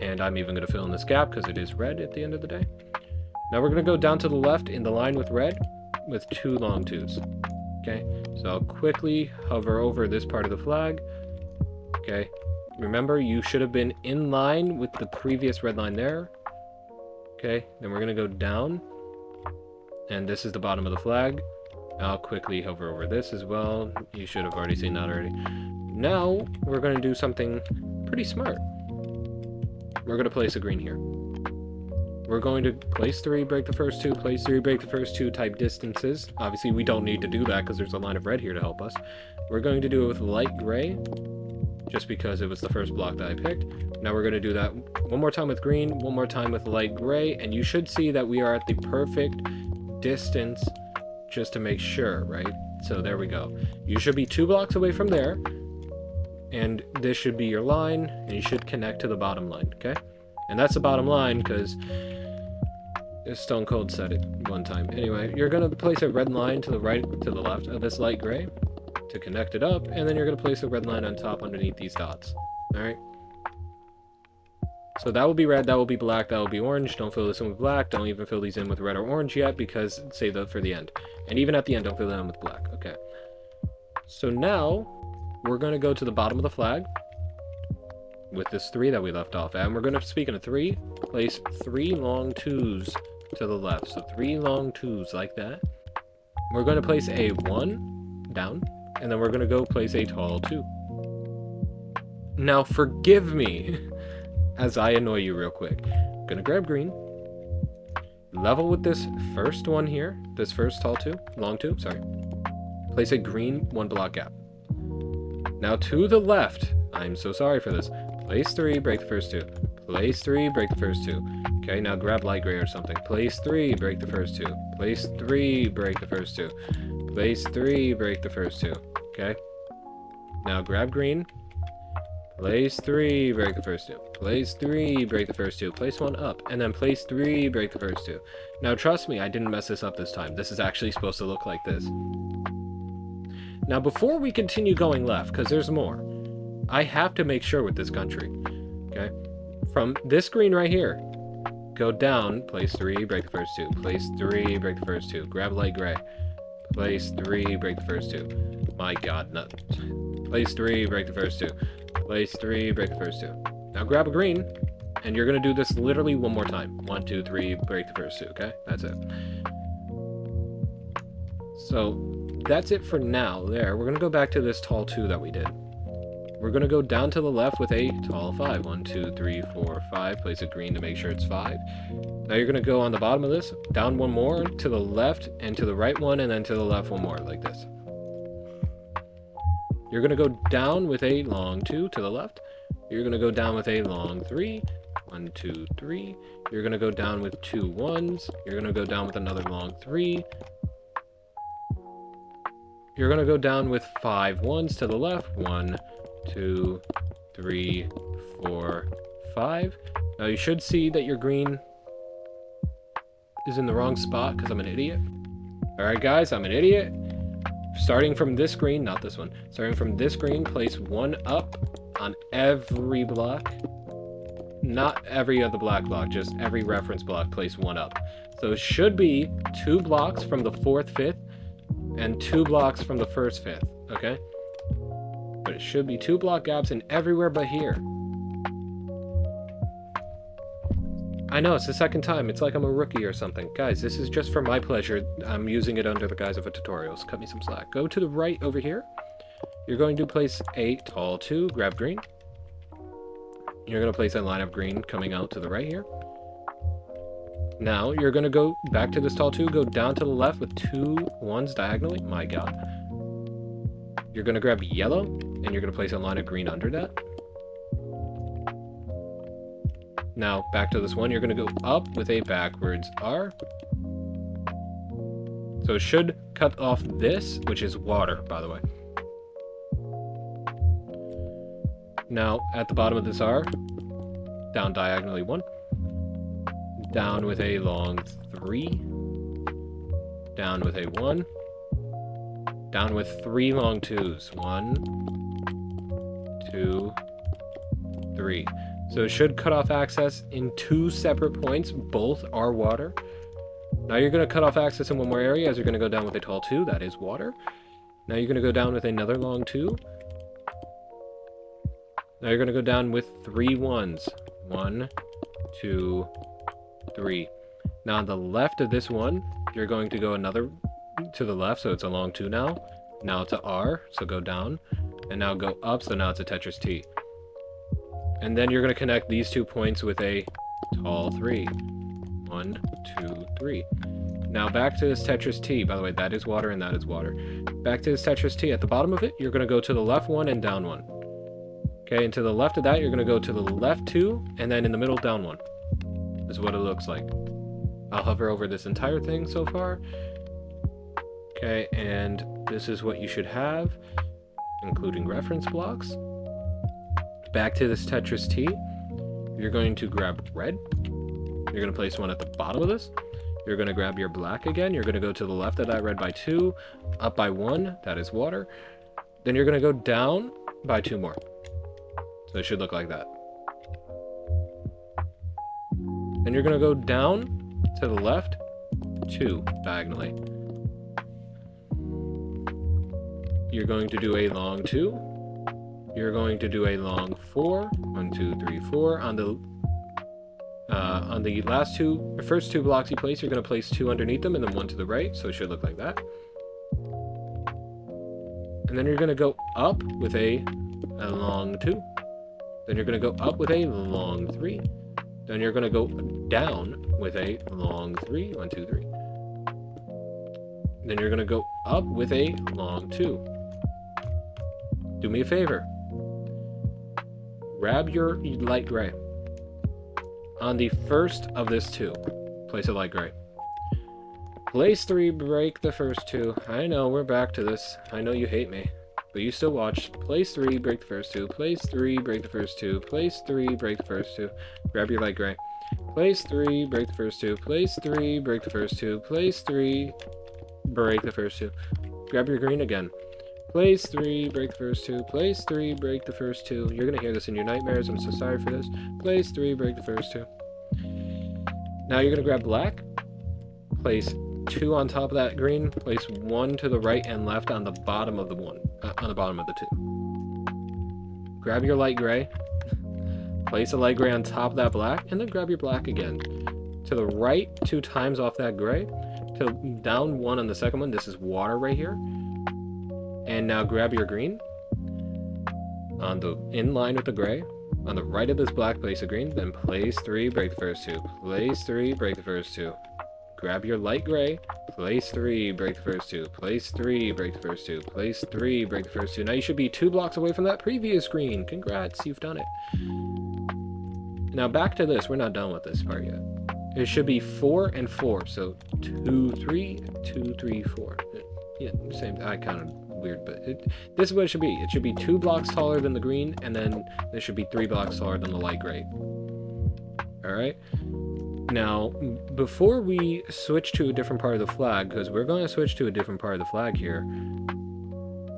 And I'm even going to fill in this gap because it is red at the end of the day. Now we're going to go down to the left in the line with red with 2 long 2s. Okay, so I'll quickly hover over this part of the flag. Okay, remember you should have been in line with the previous red line there. Okay, then we're going to go down. And this is the bottom of the flag. I'll quickly hover over this as well. You should have already seen that already. Now we're going to do something pretty smart. We're going to place a green here. We're going to place 3, break the first 2, place 3, break the first 2 type distances. Obviously, we don't need to do that because there's a line of red here to help us. We're going to do it with light gray, just because it was the first block that I picked. Now we're going to do that one more time with green, one more time with light gray, and you should see that we are at the perfect distance just to make sure, right? So there we go. You should be 2 blocks away from there, and this should be your line, and you should connect to the bottom line, okay? And that's the bottom line because Stone Cold said it one time. Anyway, you're going to place a red line to the right, to the left of this light gray to connect it up, and then you're going to place a red line on top underneath these dots. Alright? So that will be red, that will be black, that will be orange. Don't fill this in with black. Don't even fill these in with red or orange yet because save that for the end. And even at the end, don't fill them in with black. Okay. So now we're going to go to the bottom of the flag with this 3 that we left off at. And we're going to, speaking of 3, place 3 long 2s to the left. So 3 long 2s like that. We're going to place a 1 down, and then we're going to go place a tall 2. Now forgive me as I annoy you real quick. I'm going to grab green, level with this first one here, this first tall 2, long 2, sorry. Place a green 1 block gap. Now to the left, I'm so sorry for this, place 3, break the first 2. Place 3, break the first 2. Okay, now grab light gray or something. Place 3, break the first 2. Place 3, break the first 2. Place 3, break the first 2. Okay. Now grab green. Place 3, break the first 2. Place 3, break the first 2. Place 1 up, and then place 3, break the first 2. Now trust me, I didn't mess this up this time. This is actually supposed to look like this. Now before we continue going left, because there's more, I have to make sure with this country. Okay. From this green right here, go down, place 3, break the first 2. Place 3, break the first 2. Grab light gray. Place 3, break the first 2. My god, no. Place 3, break the first 2. Place 3, break the first 2. Now grab a green, and you're going to do this literally one more time. 1, 2, 3, break the first 2, okay? That's it. So, that's it for now. There, we're going to go back to this tall 2 that we did. We're going to go down to the left with a tall 5. 1, 2, 3, 4, 5. Place a green to make sure it's 5. Now you're going to go on the bottom of this, down 1 more, to the left, and to the right 1, and then to the left 1 more, like this. You're going to go down with a long 2 to the left. You're going to go down with a long 3. 1, 2, 3. You're going to go down with 2 1s. You're going to go down with another long 3. You're going to go down with 5 1s to the left. 1, 2, 3, 4, 5. Now you should see that your green is in the wrong spot because I'm an idiot. Alright guys, I'm an idiot. Starting from this green, not this one. Starting from this green, place 1 up on every block. Not every other black block, just every reference block, place 1 up. So it should be 2 blocks from the 4th, 5th, and 2 blocks from the 1st, 5th, okay? But it should be 2 block gaps in everywhere but here. I know, it's the second time. It's like I'm a rookie or something. Guys, this is just for my pleasure. I'm using it under the guise of a tutorial, so cut me some slack. Go to the right over here. You're going to place a tall 2, grab green. You're going to place a line of green coming out to the right here. Now, you're going to go back to this tall 2, go down to the left with 2 1s diagonally. My god. You're going to grab yellow, and you're going to place a line of green under that. Now, back to this one, you're going to go up with a backwards R. So it should cut off this, which is water, by the way. Now, at the bottom of this R, down diagonally 1. Down with a long 3. Down with a 1. Down with 3 long 2s. 1, 2, 3. So it should cut off access in 2 separate points. Both are water. Now you're going to cut off access in one more area as you're going to go down with a tall 2. That is water. Now you're going to go down with another long 2. Now you're going to go down with 3 1s. 1, 2, 3. Now on the left of this one, you're going to go another to the left, so it's a long 2 now. Now it's a R, so go down. And now go up, so now it's a Tetris T. And then you're going to connect these 2 points with a tall 3. 1, 2, 3. Now back to this Tetris T. By the way, that is water and that is water. Back to this Tetris T. At the bottom of it, you're going to go to the left 1 and down 1. Okay, and to the left of that, you're going to go to the left 2, and then in the middle, down 1. This is what it looks like. I'll hover over this entire thing so far. Okay, and this is what you should have, including reference blocks. Back to this Tetris T, you're going to grab red. You're going to place one at the bottom of this. You're going to grab your black again. You're going to go to the left of that red by 2, up by 1, that is water. Then you're going to go down by 2 more. So it should look like that. Then you're going to go down to the left 2 diagonally. You're going to do a long 2. You're going to do a long 4. 1, 2, 3, 4. On the first two blocks you place, you're going to place 2 underneath them and then 1 to the right, so it should look like that. And then you're going to go up with a long 2. Then you're going to go up with a long 3. Then you're going to go down with a long 3. 1, 2, 3. Then you're going to go up with a long 2. Do me a favor. Grab your light gray. On the first of this 2, place a light gray. Place 3, break the first 2. I know, we're back to this. I know you hate me, but you still watch. Place 3, break the first 2. Place 3, break the first 2. Place 3, break the first 2. Grab your light gray. Place 3, break the first 2. Place 3, break the first 2. Place 3, break the first 2. Grab your green again. Place 3, break the first 2. Place 3, break the first 2. You're gonna hear this in your nightmares. I'm so sorry for this. Place 3, break the first 2. Now you're gonna grab black. Place 2 on top of that green. Place 1 to the right and left on the bottom of the on the bottom of the 2. Grab your light gray. Place a light gray on top of that black, and then grab your black again. To the right 2 times off that gray. To down 1 on the second one. This is water right here. And now grab your green. In line with the gray. On the right of this black, place a green. Then place 3, break the first 2. Place 3, break the first 2. Grab your light gray. Place 3, break the first 2. Place 3, break the first 2. Place 3, break the first 2. Now you should be 2 blocks away from that previous green. Congrats, you've done it. Now back to this. We're not done with this part yet. It should be 4 and 4. So 2, 3, 2, 3, 4. Yeah, same. I counted weird, but this is what it should be. It should be 2 blocks taller than the green, and then this should be 3 blocks taller than the light gray. Alright? Now, before we switch to a different part of the flag, because we're going to switch to a different part of the flag here.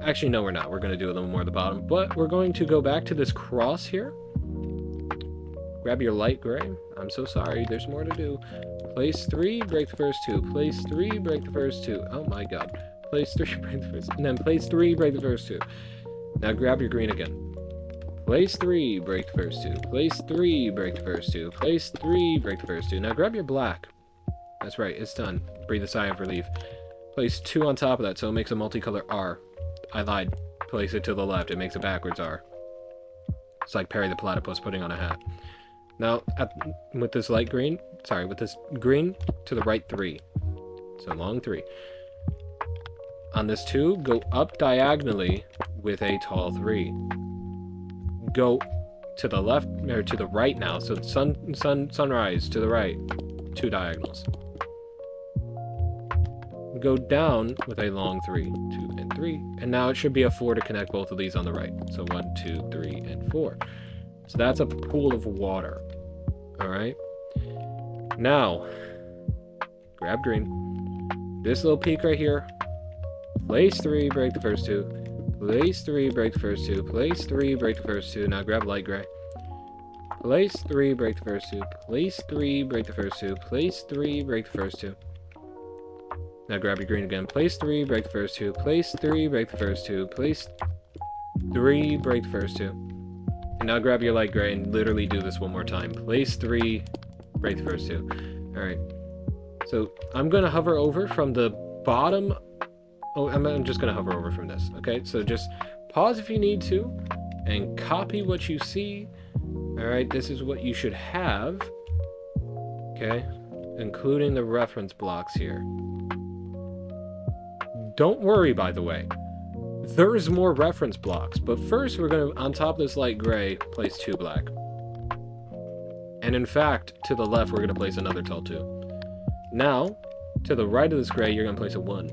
Actually, no, we're not. We're going to do a little more at the bottom, but we're going to go back to this cross here. Grab your light gray. I'm so sorry. There's more to do. Place 3, break the first 2. Place 3, break the first 2. Oh my god. Place 3, break the first 2. And then place 3, break the first 2. Now grab your green again. Place 3, break the first 2. Place 3, break the first 2. Place 3, break the first 2. Now grab your black. That's right, it's done. Breathe a sigh of relief. Place 2 on top of that so it makes a multicolor R. I lied. Place it to the left. It makes a backwards R. It's like Perry the Platypus putting on a hat. Now, with this light green, sorry, with this green, to the right 3. So long 3. On this 2, go up diagonally with a tall 3. Go to the left, or to the right now, so sunrise to the right, 2 diagonals. Go down with a long 3, 2 and 3, and now it should be a 4 to connect both of these on the right. So 1, 2, 3, and 4. So that's a pool of water. Alright? Now, grab green. This little peak right here. Place 3, break the first 2. Place 3, break the first 2. Place 3, break the first 2. Now grab light gray. Place 3, break the first 2. Place 3, break the first 2. Place 3, break the first 2. Now grab your green again. Place 3, break the first 2. Place 3, break the first 2. Place 3, break the first 2. And now grab your light gray and literally do this one more time. Place 3, break the first 2. Alright. So I'm going to hover over from the bottom. Oh, I'm just going to hover over from this. Okay, so just pause if you need to and copy what you see. Alright, this is what you should have. Okay, including the reference blocks here. Don't worry, by the way. There's more reference blocks, but first we're going to, on top of this light gray, place 2 black. And in fact, to the left, we're going to place another tall 2. Now, to the right of this gray, you're going to place a 1.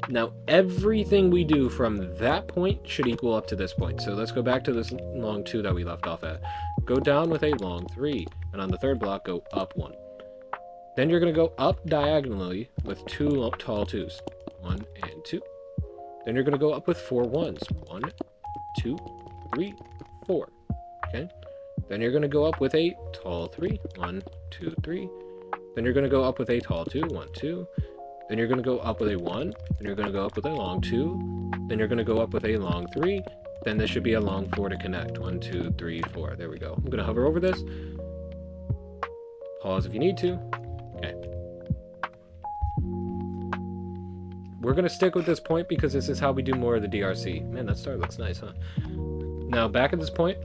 Now, everything we do from that point should equal up to this point. So let's go back to this long 2 that we left off at. Go down with a long 3, and on the third block, go up 1. Then you're going to go up diagonally with 2 tall 2s. 1 and 2. Then you're going to go up with 4 1s. 1, 2, 3, 4. Okay? Then you're going to go up with a tall 3. 1, 2, 3. Then you're going to go up with a tall 2. 1, 2. Then you're going to go up with a 1. Then you're going to go up with a long 2. Then you're going to go up with a long 3. Then this should be a long 4 to connect. 1, 2, 3, 4. There we go. I'm going to hover over this. Pause if you need to. Okay. We're going to stick with this point because this is how we do more of the DRC. Man, that star looks nice, huh? Now, back at this point,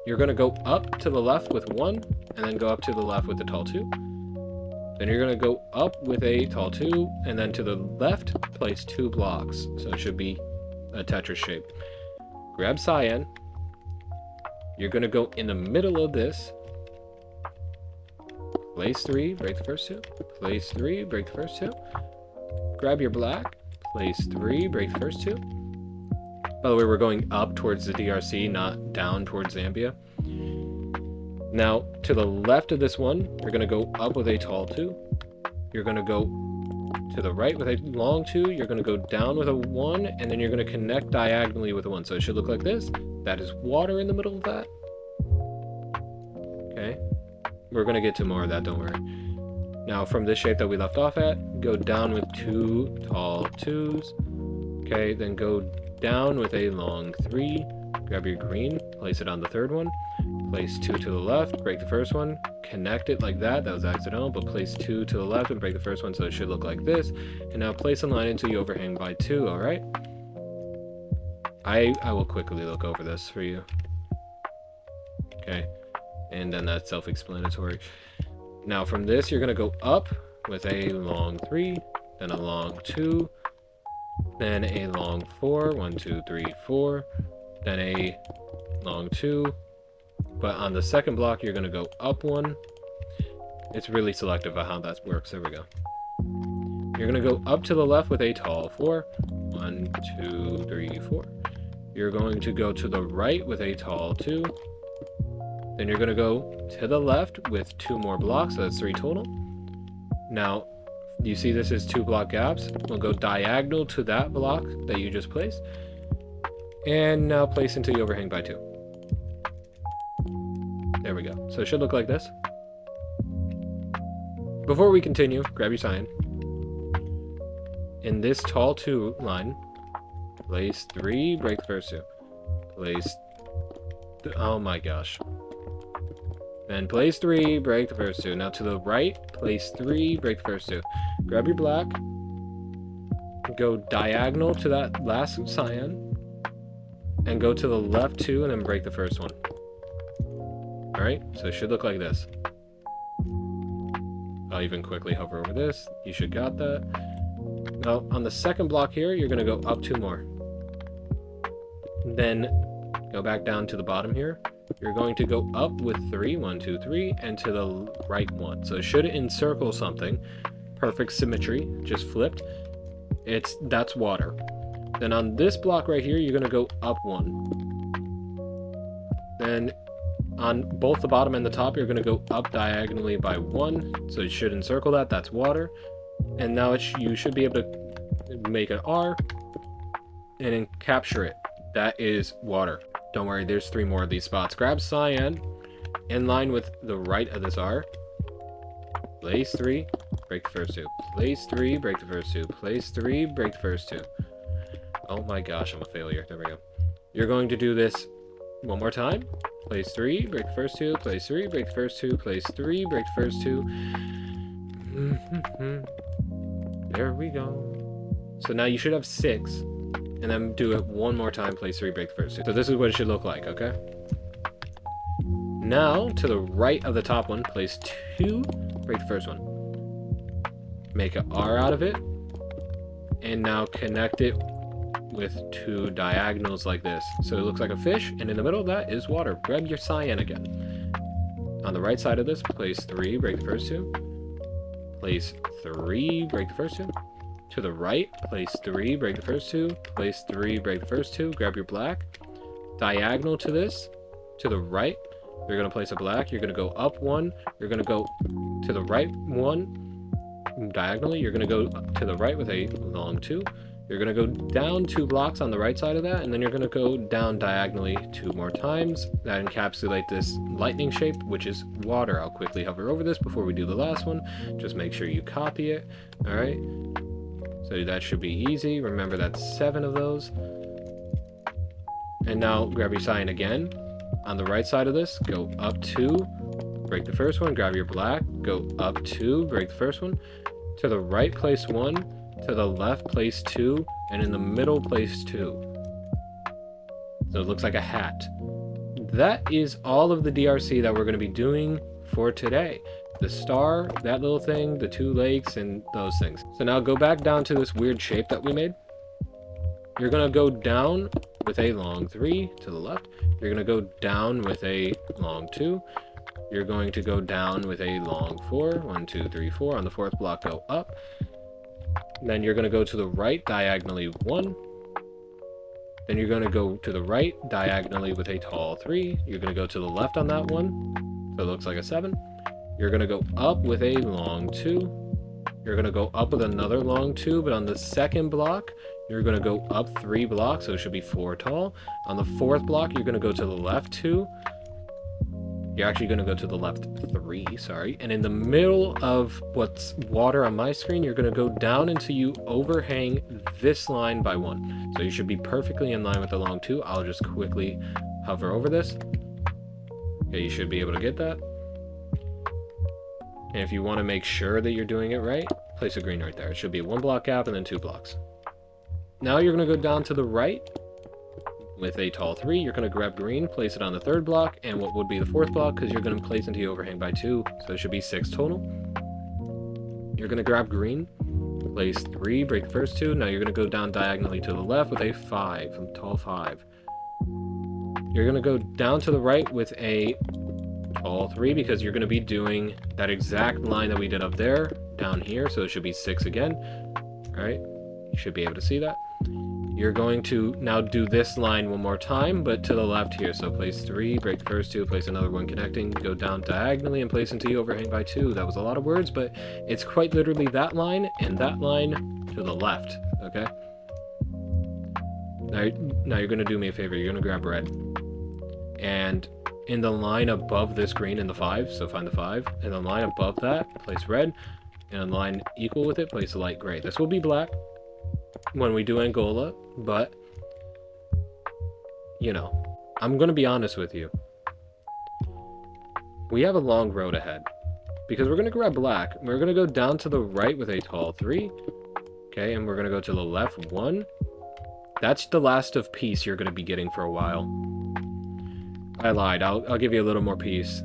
you're going to go up to the left with 1, and then go up to the left with the tall 2. Then you're going to go up with a tall 2, and then to the left, place 2 blocks. So it should be a Tetris shape. Grab cyan. You're going to go in the middle of this. Place 3, break the first 2. Place 3, break the first 2. Grab your black, place 3, break the first 2. By the way, we're going up towards the DRC, not down towards Zambia. Now, to the left of this one, you're going to go up with a tall 2. You're going to go to the right with a long 2. You're going to go down with a 1, and then you're going to connect diagonally with a 1. So it should look like this. That is water in the middle of that. Okay. We're going to get to more of that, don't worry. Now, from this shape that we left off at, go down with 2 tall 2s. Okay, then go down with a long 3. Grab your green, place it on the third one. Place 2 to the left, break the first one. Connect it like that. That was accidental, but place 2 to the left and break the first one, so it should look like this. And now place a line until you overhang by 2, alright? I will quickly look over this for you. Okay, and then that's self-explanatory. Now from this, you're going to go up with a long 3, then a long 2, then a long 4, 1, 2, 3, 4, then a long 2, but on the second block, you're going to go up 1. It's really selective of how that works. There we go. You're going to go up to the left with a tall 4, 1, 2, 3, 4. You're going to go to the right with a tall 2. Then you're going to go to the left with 2 more blocks, so that's 3 total. Now, you see this is 2 block gaps. We'll go diagonal to that block that you just placed. And now place until you overhang by 2. There we go. So it should look like this. Before we continue, grab your cyan. In this tall 2 line, place 3, break the first 2. Place... oh my gosh. Then place 3, break the first 2. Now to the right, place 3, break the first 2. Grab your black. Go diagonal to that last cyan. And go to the left 2 and then break the first one. Alright, so it should look like this. I'll even quickly hover over this. You should got that. Now, on the second block here, you're going to go up 2 more. Then go back down to the bottom here. You're going to go up with 3, 1, 2, 3, and to the right 1. So it should encircle something. Perfect symmetry, just flipped. That's water. Then on this block right here, you're going to go up 1. Then on both the bottom and the top, you're going to go up diagonally by 1. So it should encircle that. That's water. And now you should be able to make an R and then capture it. That is water. Don't worry, there's 3 more of these spots. Grab cyan, in line with the right of this R. Place 3, break the first 2. Place 3, break the first 2. Place 3, break the first 2. Oh my gosh, I'm a failure. There we go. You're going to do this one more time. Place 3, break the first 2. Place 3, break the first 2. Place 3, break the first 2. There we go. So now you should have 6. And then do it one more time. Place 3, break the first 2. So this is what it should look like, okay? Now, to the right of the top one, place 2, break the first one. Make an R out of it. And now connect it with 2 diagonals like this. So it looks like a fish, and in the middle of that is water. Grab your cyan again. On the right side of this, place 3, break the first 2. Place 3, break the first 2. To the right, place 3, break the first 2. Place 3, break the first 2. Grab your black. Diagonal to this, to the right. You're going to place a black. You're going to go up 1. You're going to go to the right 1. Diagonally, you're going to go to the right with a long 2. You're going to go down 2 blocks on the right side of that, and then you're going to go down diagonally 2 more times. That encapsulate this lightning shape, which is water. I'll quickly hover over this before we do the last one. Just make sure you copy it. All right. So that should be easy. Remember, that's 7 of those. And now grab your cyan again. On the right side of this, go up 2, break the first one, grab your black, go up 2, break the first one. To the right, place 1, to the left, place 2, and in the middle, place 2. So it looks like a hat. That is all of the DRC that we're going to be doing for today. The star, that little thing, the 2 lakes, and those things. So now go back down to this weird shape that we made. You're going to go down with a long 3 to the left. You're going to go down with a long 2. You're going to go down with a long 4. 1, 2, 3, 4. On the 4th block, go up. Then you're going to go to the right diagonally 1. Then you're going to go to the right diagonally with a tall 3. You're going to go to the left on that one. So it looks like a 7. You're going to go up with a long 2. You're going to go up with another long 2, but on the 2nd block, you're going to go up 3 blocks, so it should be 4 tall. On the 4th block, you're going to go to the left 2. You're actually going to go to the left 3, sorry. And in the middle of what's water on my screen, you're going to go down until you overhang this line by 1. So you should be perfectly in line with the long 2. I'll just quickly hover over this. Okay, you should be able to get that. And if you want to make sure that you're doing it right, place a green right there. It should be a 1 block gap and then 2 blocks. Now you're going to go down to the right with a tall 3. You're going to grab green, place it on the 3rd block, and what would be the 4th block, because you're going to place into the overhang by 2. So it should be 6 total. You're going to grab green, place 3, break the first 2. Now you're going to go down diagonally to the left with a 5, a tall 5. You're going to go down to the right with a tall 3, because you're going to be doing that exact line that we did up there down here, so it should be 6 again. All right, you should be able to see that. You're going to now do this line one more time, but to the left here. So place 3, break the first 2, place another 1 connecting, go down diagonally and place into the overhang by 2. That was a lot of words, but it's quite literally that line and that line to the left, okay? Now you're going to do me a favor. You're going to grab red. And in the line above this green in the 5, so find the 5. In the line above that, place red. And in the line equal with it, place a light gray. This will be black when we do Angola, but, you know, I'm going to be honest with you. We have a long road ahead, because we're going to grab black. We're going to go down to the right with a tall 3, okay, and we're going to go to the left 1. That's the last of peace you're going to be getting for a while. I lied. I'll give you a little more peace.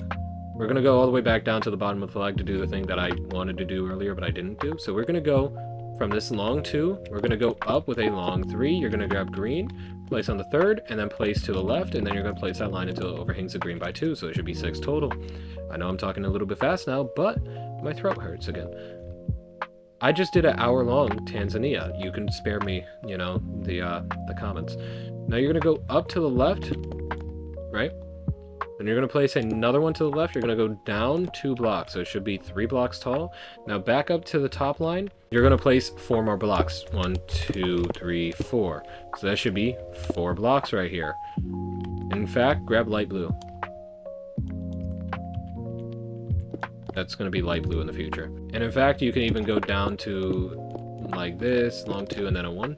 We're going to go all the way back down to the bottom of the flag to do the thing that I wanted to do earlier, but I didn't do. So we're going to go from this long 2, we're going to go up with a long 3. You're going to grab green, place on the 3rd, and then place to the left, and then you're going to place that line until it overhangs the green by 2, so it should be 6 total. I know I'm talking a little bit fast now, but my throat hurts again. I just did an hour-long Tanzania. You can spare me, you know, the comments. Now you're going to go up to the left, right? And you're going to place another one to the left. You're going to go down 2 blocks. So it should be 3 blocks tall. Now back up to the top line. You're going to place 4 more blocks. 1, 2, 3, 4. So that should be 4 blocks right here. In fact, grab light blue. That's going to be light blue in the future. And in fact, you can even go down to like this, long 2 and then a 1.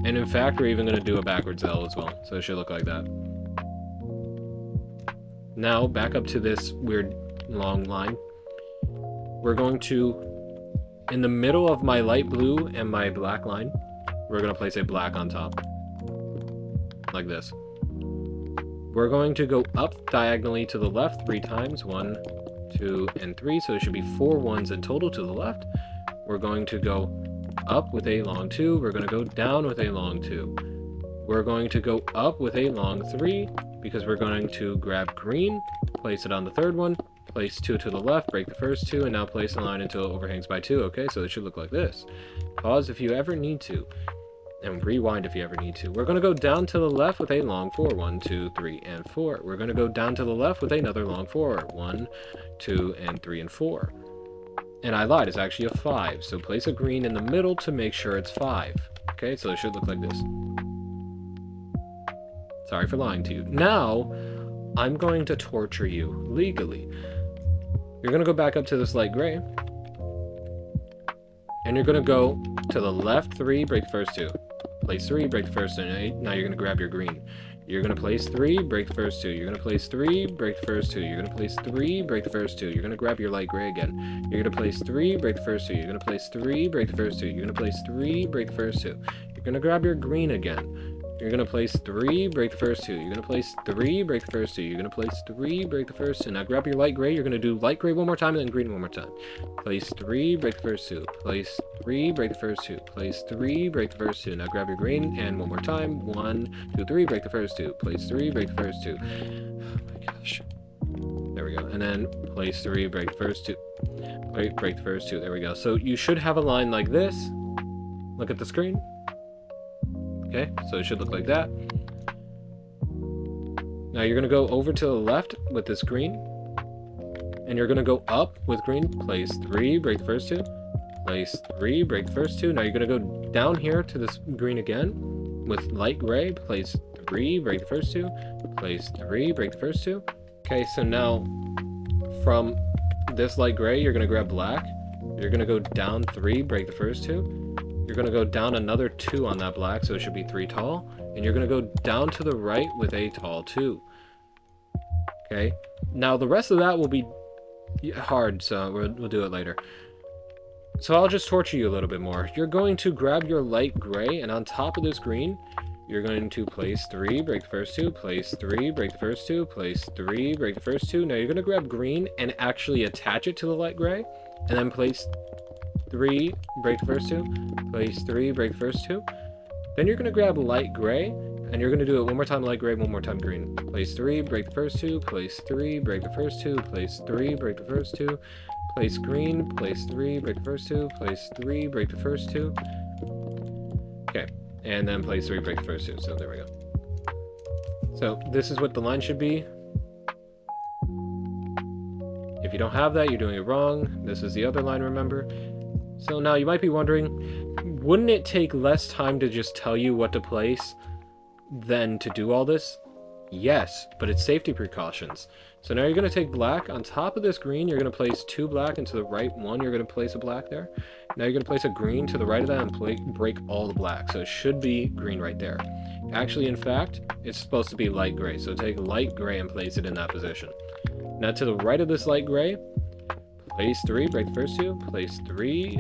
And in fact, we're even going to do a backwards L as well. So it should look like that. Now, back up to this weird long line. We're going to, in the middle of my light blue and my black line, we're going to place a black on top. Like this. We're going to go up diagonally to the left 3 times. 1, 2, and 3. So it should be 4 ones in total to the left. We're going to go up with a long 2. We're going to go down with a long 2. We're going to go up with a long 3 because we're going to grab green, place it on the third one, place 2 to the left, break the first 2, and now place the line until it overhangs by 2. Okay, so it should look like this. Pause if you ever need to, and rewind if you ever need to. We're going to go down to the left with a long 4. 1, 2, 3, and 4. We're going to go down to the left with another long 4. 1, 2, and 3, and 4. And I lied, it's actually a 5. So place a green in the middle to make sure it's 5. Okay, so it should look like this. Sorry for lying to you. Now, I'm going to torture you legally. You're going to go back up to this light gray. And you're going to go to the left 3, break the first 2. Place 3, break the first 2. Now you're going to grab your green. You're going to place 3, break the first 2. You're going to place 3, break the first 2. You're going to place 3, break the first 2. You're going to grab your light gray again. You're going to place 3, break the first 2. You're going to place 3, break the first 2. You're going to place 3, break the first 2. You're going to grab your green again. You're going to place 3, break the first 2. You're going to place 3, break the first 2. You're going to place 3, break the first 2. Now grab your light gray. You're going to do light gray one more time and then green one more time. Place 3, break the first 2. Place 3, break the first 2. Place 3, break the first 2. Now grab your green and one more time. 1, 2, 3, break the first 2. Place 3, break the first 2. Oh my gosh. There we go. And then place 3, break the first 2. Break the first 2. There we go. So you should have a line like this. Look at the screen. Okay, so it should look like that. Now you're going to go over to the left with this green. And you're going to go up with green. Place 3, break the first 2. Place 3, break the first 2. Now you're going to go down here to this green again with light gray. Place 3, break the first 2. Place 3, break the first 2. Okay, so now from this light gray, you're going to grab black. You're going to go down 3, break the first 2. You're going to go down another 2 on that black, so it should be 3 tall. And you're going to go down to the right with a tall 2. Okay. Now, the rest of that will be hard, so we'll do it later. So I'll just torture you a little bit more. You're going to grab your light gray, and on top of this green, you're going to place 3, break the first 2, place 3, break the first 2, place 3, break the first 2. Now you're going to grab green and actually attach it to the light gray, and then place 3, break the first 2, place 3, break the first 2. Then you're going to grab light gray, and you're going to do it one more time light gray, one more time green. Place 3, break the first 2, place 3, break the first 2, place 3, break the first 2, place green, place 3, break the first 2, place 3, break the first 2. Okay, and then place 3, break the first 2. So there we go. So this is what the line should be. If you don't have that, you're doing it wrong. This is the other line, remember? So now you might be wondering, wouldn't it take less time to just tell you what to place than to do all this? Yes, but it's safety precautions. So now you're going to take black. On top of this green, you're going to place 2 black, and to the right 1, you're going to place a black there. Now you're going to place a green to the right of that and break all the black. So it should be green right there. Actually, in fact, it's supposed to be light gray. So take light gray and place it in that position. Now to the right of this light gray, place 3, break the first 2, place 3,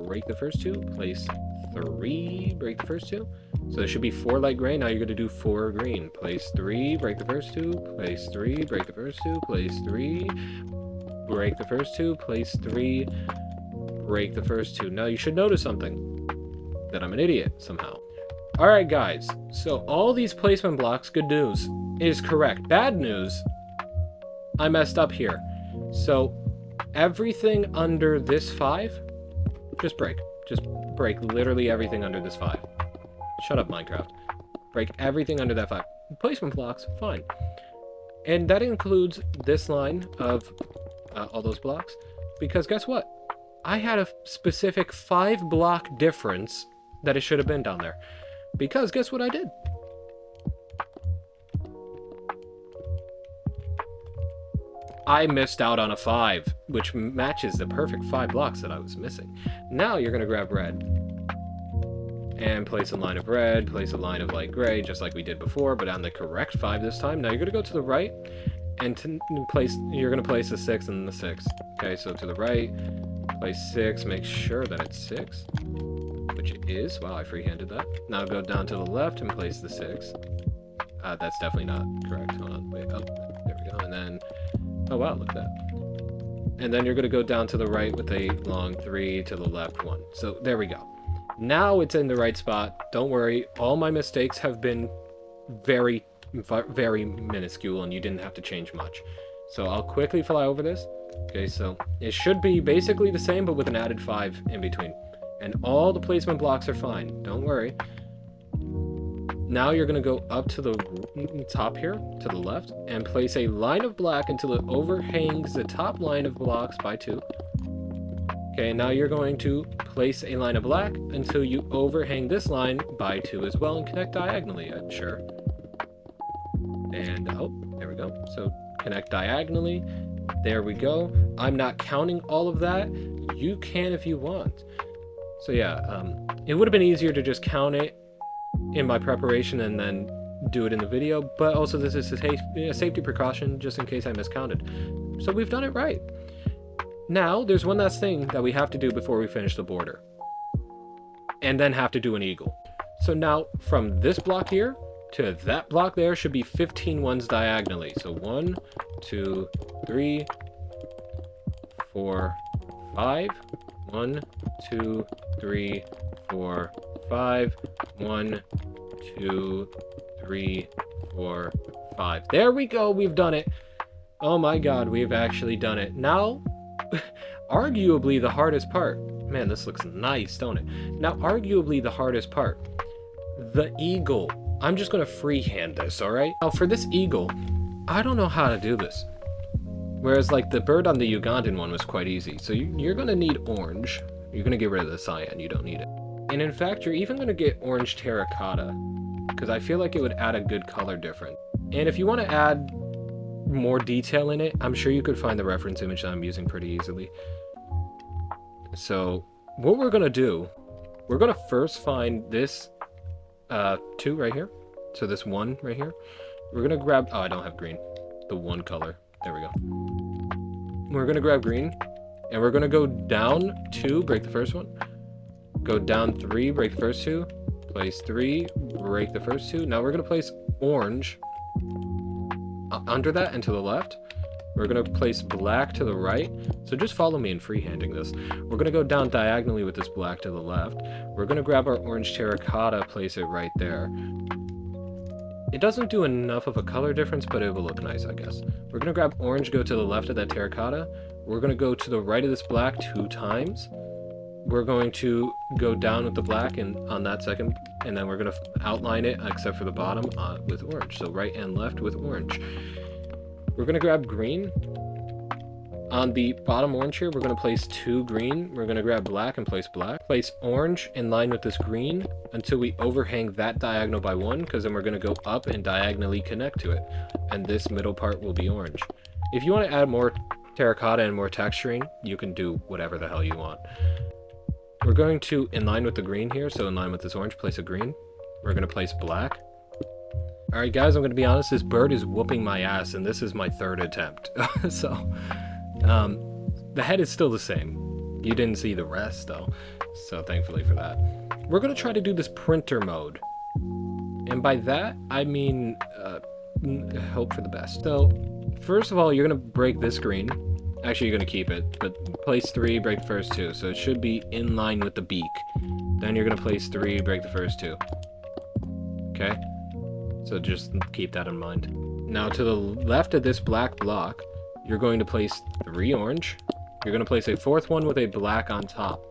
break the first 2, place 3, break the first 2. So there should be 4 light gray. Now you're going to do 4 green. Place 3, break the first 2, place 3, break the first 2, place 3, break the first 2, place 3, break the first 2. Now you should notice something, that I'm an idiot somehow. Alright guys, so all these placement blocks, good news, is correct. Bad news, I messed up here. So everything under this 5, just break. Just break literally everything under this 5. Shut up, Minecraft. Break everything under that 5. Placement blocks, fine. And that includes this line of all those blocks. Because guess what? I had a specific 5 block difference that it should have been down there. Because guess what I did? I missed out on a 5, which matches the perfect 5 blocks that I was missing. Now you're going to grab red and place a line of red, place a line of light gray, just like we did before, but on the correct 5 this time. Now you're going to go to the right, and you're going to place a 6 and the 6. Okay, so to the right, place 6, make sure that it's 6, which it is. Wow, I freehanded that. Now go down to the left and place the 6. That's definitely not correct. Hold on, wait, oh, there we go, and then, oh wow, look at that. And then you're going to go down to the right with a long 3, to the left 1. So there we go. Now it's in the right spot. Don't worry, all my mistakes have been very, very minuscule, and you didn't have to change much. So I'll quickly fly over this. Okay, so it should be basically the same, but with an added 5 in between. And all the placement blocks are fine. Don't worry. Now you're going to go up to the top here, to the left, and place a line of black until it overhangs the top line of blocks by 2. Okay, now you're going to place a line of black until you overhang this line by 2 as well and connect diagonally, I'm sure. And, oh, there we go. So connect diagonally. There we go. I'm not counting all of that. You can if you want. So yeah, it would have been easier to just count it in my preparation and then do it in the video, but also this is a safety precaution just in case I miscounted. So we've done it right. Now, there's one last thing that we have to do before we finish the border. And then have to do an eagle. So now, from this block here to that block there should be 15 ones diagonally. So 1, 2, 3, 4, 5. 1, 2, 3, 4, 5. 1, 2, 3, 4, 5. There we go, we've done it. Oh my god, we've actually done it. Now, arguably the hardest part. Man, this looks nice, don't it? Now, arguably the hardest part. The eagle. I'm just going to freehand this, alright? Now, for this eagle, I don't know how to do this. Whereas, like, the bird on the Ugandan one was quite easy. So you're going to need orange. You're going to get rid of the cyan. You don't need it. And in fact, you're even going to get orange terracotta. Because I feel like it would add a good color difference. And if you want to add more detail in it, I'm sure you could find the reference image that I'm using pretty easily. So what we're going to do, we're going to first find this 2 right here. So this 1 right here. We're going to grab, oh, I don't have green. The 1 color. There we go. We're going to grab green, and we're going to go down 2, break the first one. Go down 3, break the first 2. Place 3, break the first 2. Now we're going to place orange under that and to the left. We're going to place black to the right. So just follow me in freehanding this. We're going to go down diagonally with this black to the left. We're going to grab our orange terracotta, place it right there. It doesn't do enough of a color difference, but it will look nice, I guess. We're going to grab orange, go to the left of that terracotta. We're going to go to the right of this black 2 times. We're going to go down with the black and on that second, and then we're going to outline it, except for the bottom, with orange. So right and left with orange. We're going to grab green. On the bottom orange here, we're going to place 2 green. We're going to grab black and place black. Place orange in line with this green until we overhang that diagonal by 1, because then we're going to go up and diagonally connect to it. And this middle part will be orange. If you want to add more terracotta and more texturing, you can do whatever the hell you want. We're going to, in line with the green here, so in line with this orange, place a green. We're going to place black. Alright guys, I'm going to be honest, this bird is whooping my ass, and this is my 3rd attempt. So, the head is still the same. You didn't see the rest, though, so thankfully for that. We're going to try to do this printer mode. And by that, I mean, hope for the best. So, first of all, you're going to break this green. Actually, you're going to keep it, but place 3, break the first 2. So it should be in line with the beak. Then you're going to place 3, break the first 2. Okay? So just keep that in mind. Now to the left of this black block, you're going to place 3 orange. You're going to place a 4th one with a black on top.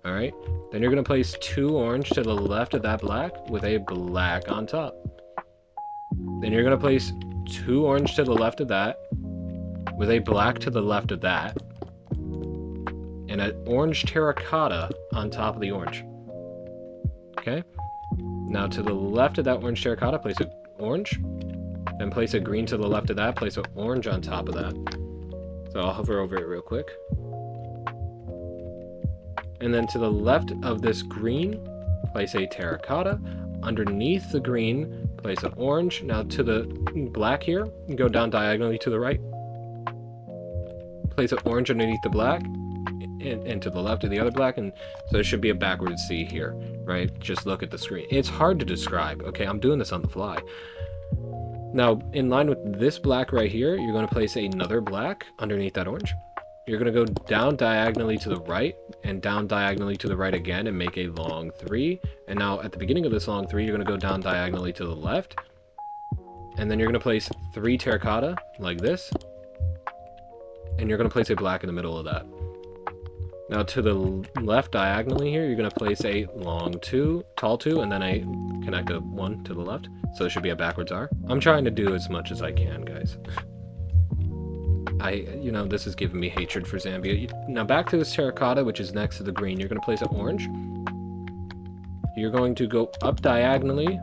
Alright? Then you're going to place 2 orange to the left of that black with a black on top. Then you're going to place 2 orange to the left of that with a black to the left of that, and an orange terracotta on top of the orange. Okay? Now to the left of that orange terracotta, place an orange, Then place a green to the left of that, place an orange on top of that. So I'll hover over it real quick. And then to the left of this green, place a terracotta. Underneath the green, place an orange. Now to the black here, go down diagonally to the right. Place an orange underneath the black, and to the left of the other black, and so it should be a backwards C here, right? Just look at the screen. It's hard to describe, okay? I'm doing this on the fly. Now, in line with this black right here, you're going to place another black underneath that orange. You're going to go down diagonally to the right, and down diagonally to the right again, and make a long 3. And now, at the beginning of this long 3, you're going to go down diagonally to the left, and then you're going to place 3 terracotta, like this, and you're going to place a black in the middle of that. Now to the left diagonally here, you're going to place a long 2, tall 2, and then a connect a 1 to the left. So it should be a backwards R. I'm trying to do as much as I can, guys. You know, this is giving me hatred for Zambia. Now back to this terracotta, which is next to the green. You're going to place an orange. You're going to go up diagonally.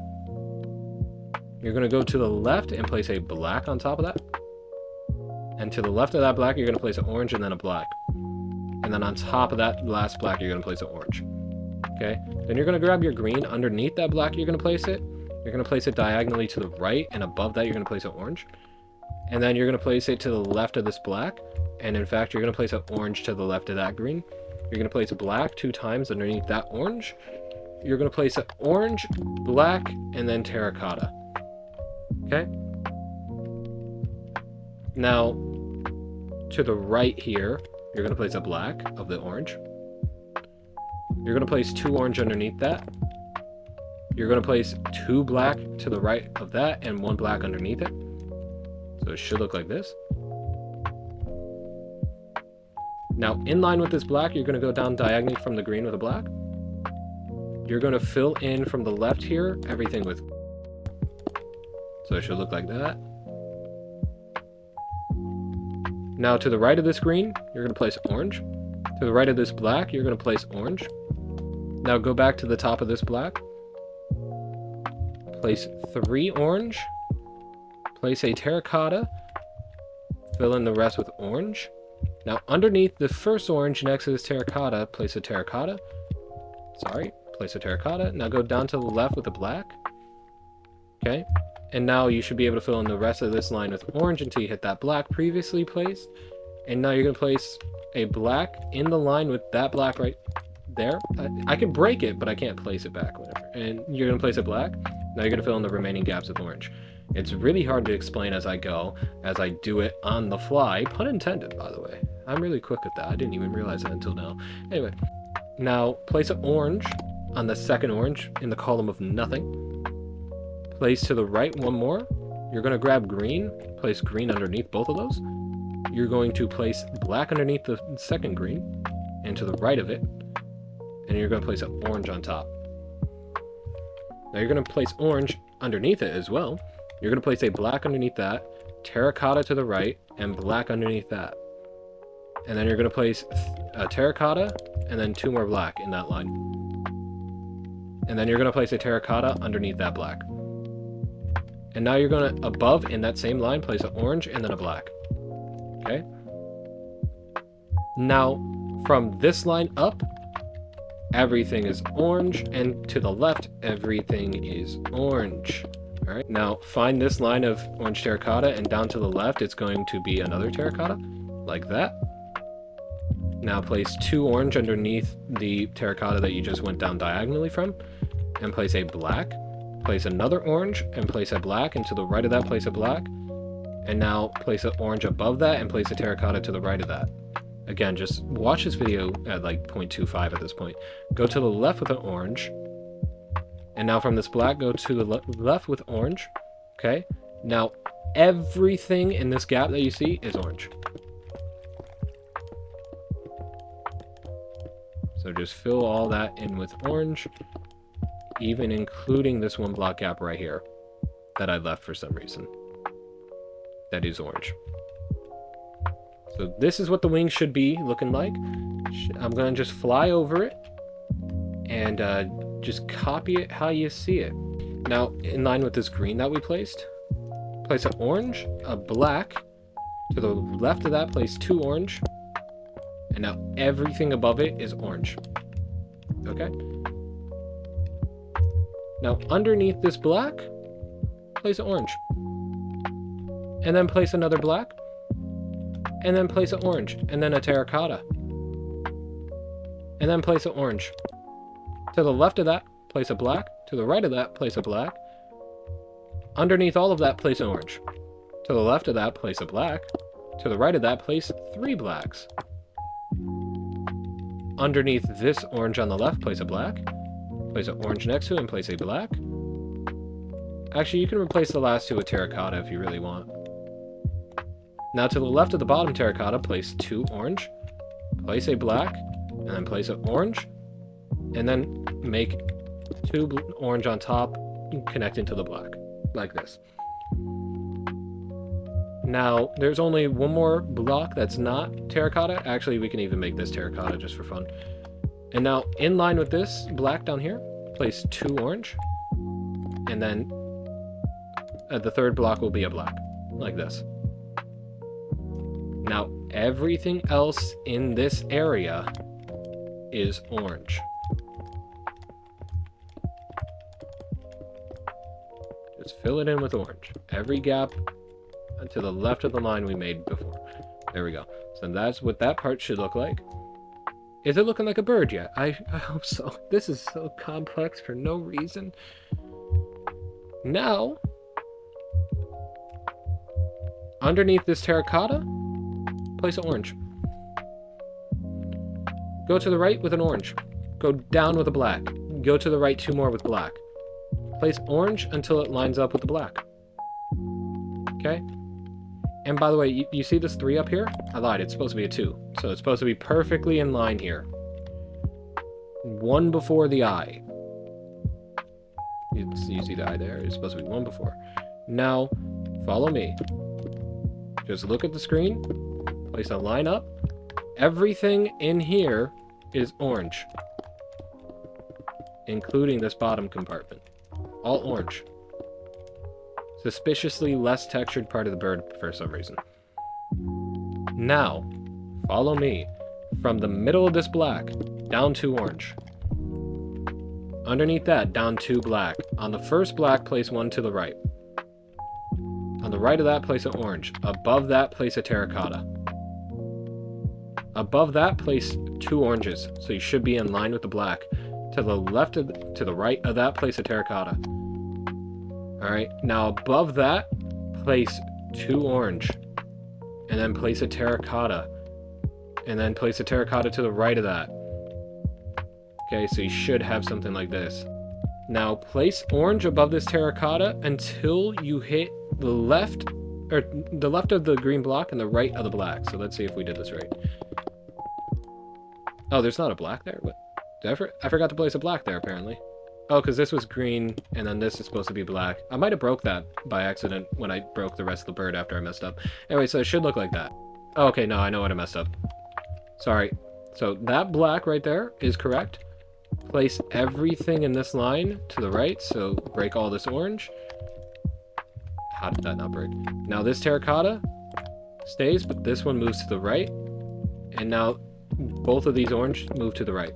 You're going to go to the left and place a black on top of that. And to the left of that black, you're going to place an orange and then a black. And then on top of that last black, you're going to place an orange. Okay? Then you're going to grab your green. Underneath that black, you're going to place it. You're going to place it diagonally to the right. And above that, you're going to place an orange. And then you're going to place it to the left of this black. And in fact, you're going to place an orange to the left of that green. You're going to place a black 2 times underneath that orange. You're going to place an orange, black, and then terracotta. Okay? Now, to the right here, you're going to place a black of the orange. You're going to place 2 orange underneath that. You're going to place 2 black to the right of that and 1 black underneath it. So it should look like this. Now, in line with this black, you're going to go down diagonally from the green with a black. You're going to fill in from the left here, everything with... So it should look like that. Now to the right of this green, you're going to place orange. To the right of this black, you're going to place orange. Now go back to the top of this black. Place 3 orange. Place a terracotta. Fill in the rest with orange. Now underneath the first orange next to this terracotta, place a terracotta. Place a terracotta. Now go down to the left with the black. Okay. And now you should be able to fill in the rest of this line with orange until you hit that black previously placed. And now you're going to place a black in the line with that black right there. I can break it, but I can't place it back, whatever. And you're going to place a black. Now you're going to fill in the remaining gaps with orange. It's really hard to explain as I go, as I do it on the fly. Pun intended, by the way. I'm really quick at that. I didn't even realize that until now. Anyway, now place an orange on the second orange in the column of nothing. Place to the right 1 more. You're going to grab green, place green underneath both of those. You're going to place black underneath the second green and to the right of it. And you're going to place an orange on top. Now you're going to place orange underneath it as well. You're going to place a black underneath that, terracotta to the right, and black underneath that. And then you're going to place a terracotta and then 2 more black in that line. And then you're going to place a terracotta underneath that black. And now you're going to, above in that same line, place an orange and then a black. Okay? Now, from this line up, everything is orange, and to the left, everything is orange. All right, now find this line of orange terracotta, and down to the left, it's going to be another terracotta, like that. Now place 2 orange underneath the terracotta that you just went down diagonally from, and place a black. Place another orange and place a black, and to the right of that place a black, and now place an orange above that and place a terracotta to the right of that. Again, just watch this video at like 0.25 at this point. Go to the left with an orange, and now from this black go to the left with orange. Okay, now everything in this gap that you see is orange. So just fill all that in with orange, even including this 1 block gap right here that I left for some reason. That is orange. So this is what the wing should be looking like. I'm going to just fly over it and just copy it how you see it. Now, in line with this green that we placed, place an orange, a black. To the left of that, place 2 orange. And now everything above it is orange. Okay? Now underneath this black, place an orange. And then place another black. And then place an orange. And then a terracotta. And then place an orange. To the left of that, place a black. To the right of that, place a black. Underneath all of that, place an orange. To the left of that, place a black. To the right of that, place 3 blacks. Underneath this orange on the left, place a black. Place an orange next to it and place a black. Actually, you can replace the last 2 with terracotta if you really want. Now to the left of the bottom terracotta, place 2 orange. Place a black. And then place an orange. And then make 2 orange on top, connecting to the black. Like this. Now, there's only one more block that's not terracotta. Actually, we can even make this terracotta just for fun. And now, in line with this black down here, place 2 orange. And then the third block will be a black, like this. Now, everything else in this area is orange. Just fill it in with orange. Every gap to the left of the line we made before. There we go. So that's what that part should look like. Is it looking like a bird yet? I hope so. This is so complex for no reason. Now, underneath this terracotta, place an orange. Go to the right with an orange. Go down with a black. Go to the right 2 more with black. Place orange until it lines up with the black. Okay? And by the way, you see this 3 up here? I lied, it's supposed to be a 2. So it's supposed to be perfectly in line here. 1 before the eye. You see the eye there? It's supposed to be 1 before. Now, follow me. Just look at the screen. Place a line up. Everything in here is orange. Including this bottom compartment. All orange. Suspiciously less textured part of the bird for some reason. Now, follow me. From the middle of this black, down 2 orange. Underneath that, down 2 black. On the first black, place 1 to the right. On the right of that, place an orange. Above that, place a terracotta. Above that, place 2 oranges. So you should be in line with the black. To the left of to the right of that, place a terracotta. Alright, now above that, place 2 orange. And then place a terracotta. And then place a terracotta to the right of that. Okay, so you should have something like this. Now place orange above this terracotta until you hit the left, or the left of the green block and the right of the black. So let's see if we did this right. Oh, there's not a black there? What? I forgot to place a black there, apparently. Oh, because this was green, and then this is supposed to be black. I might have broke that by accident when I broke the rest of the bird after I messed up. Anyway, so it should look like that. Oh, okay, no, I know what I messed up. Sorry. So that black right there is correct. Place everything in this line to the right, so break all this orange. How did that not break? Now this terracotta stays, but this one moves to the right. And now both of these orange move to the right.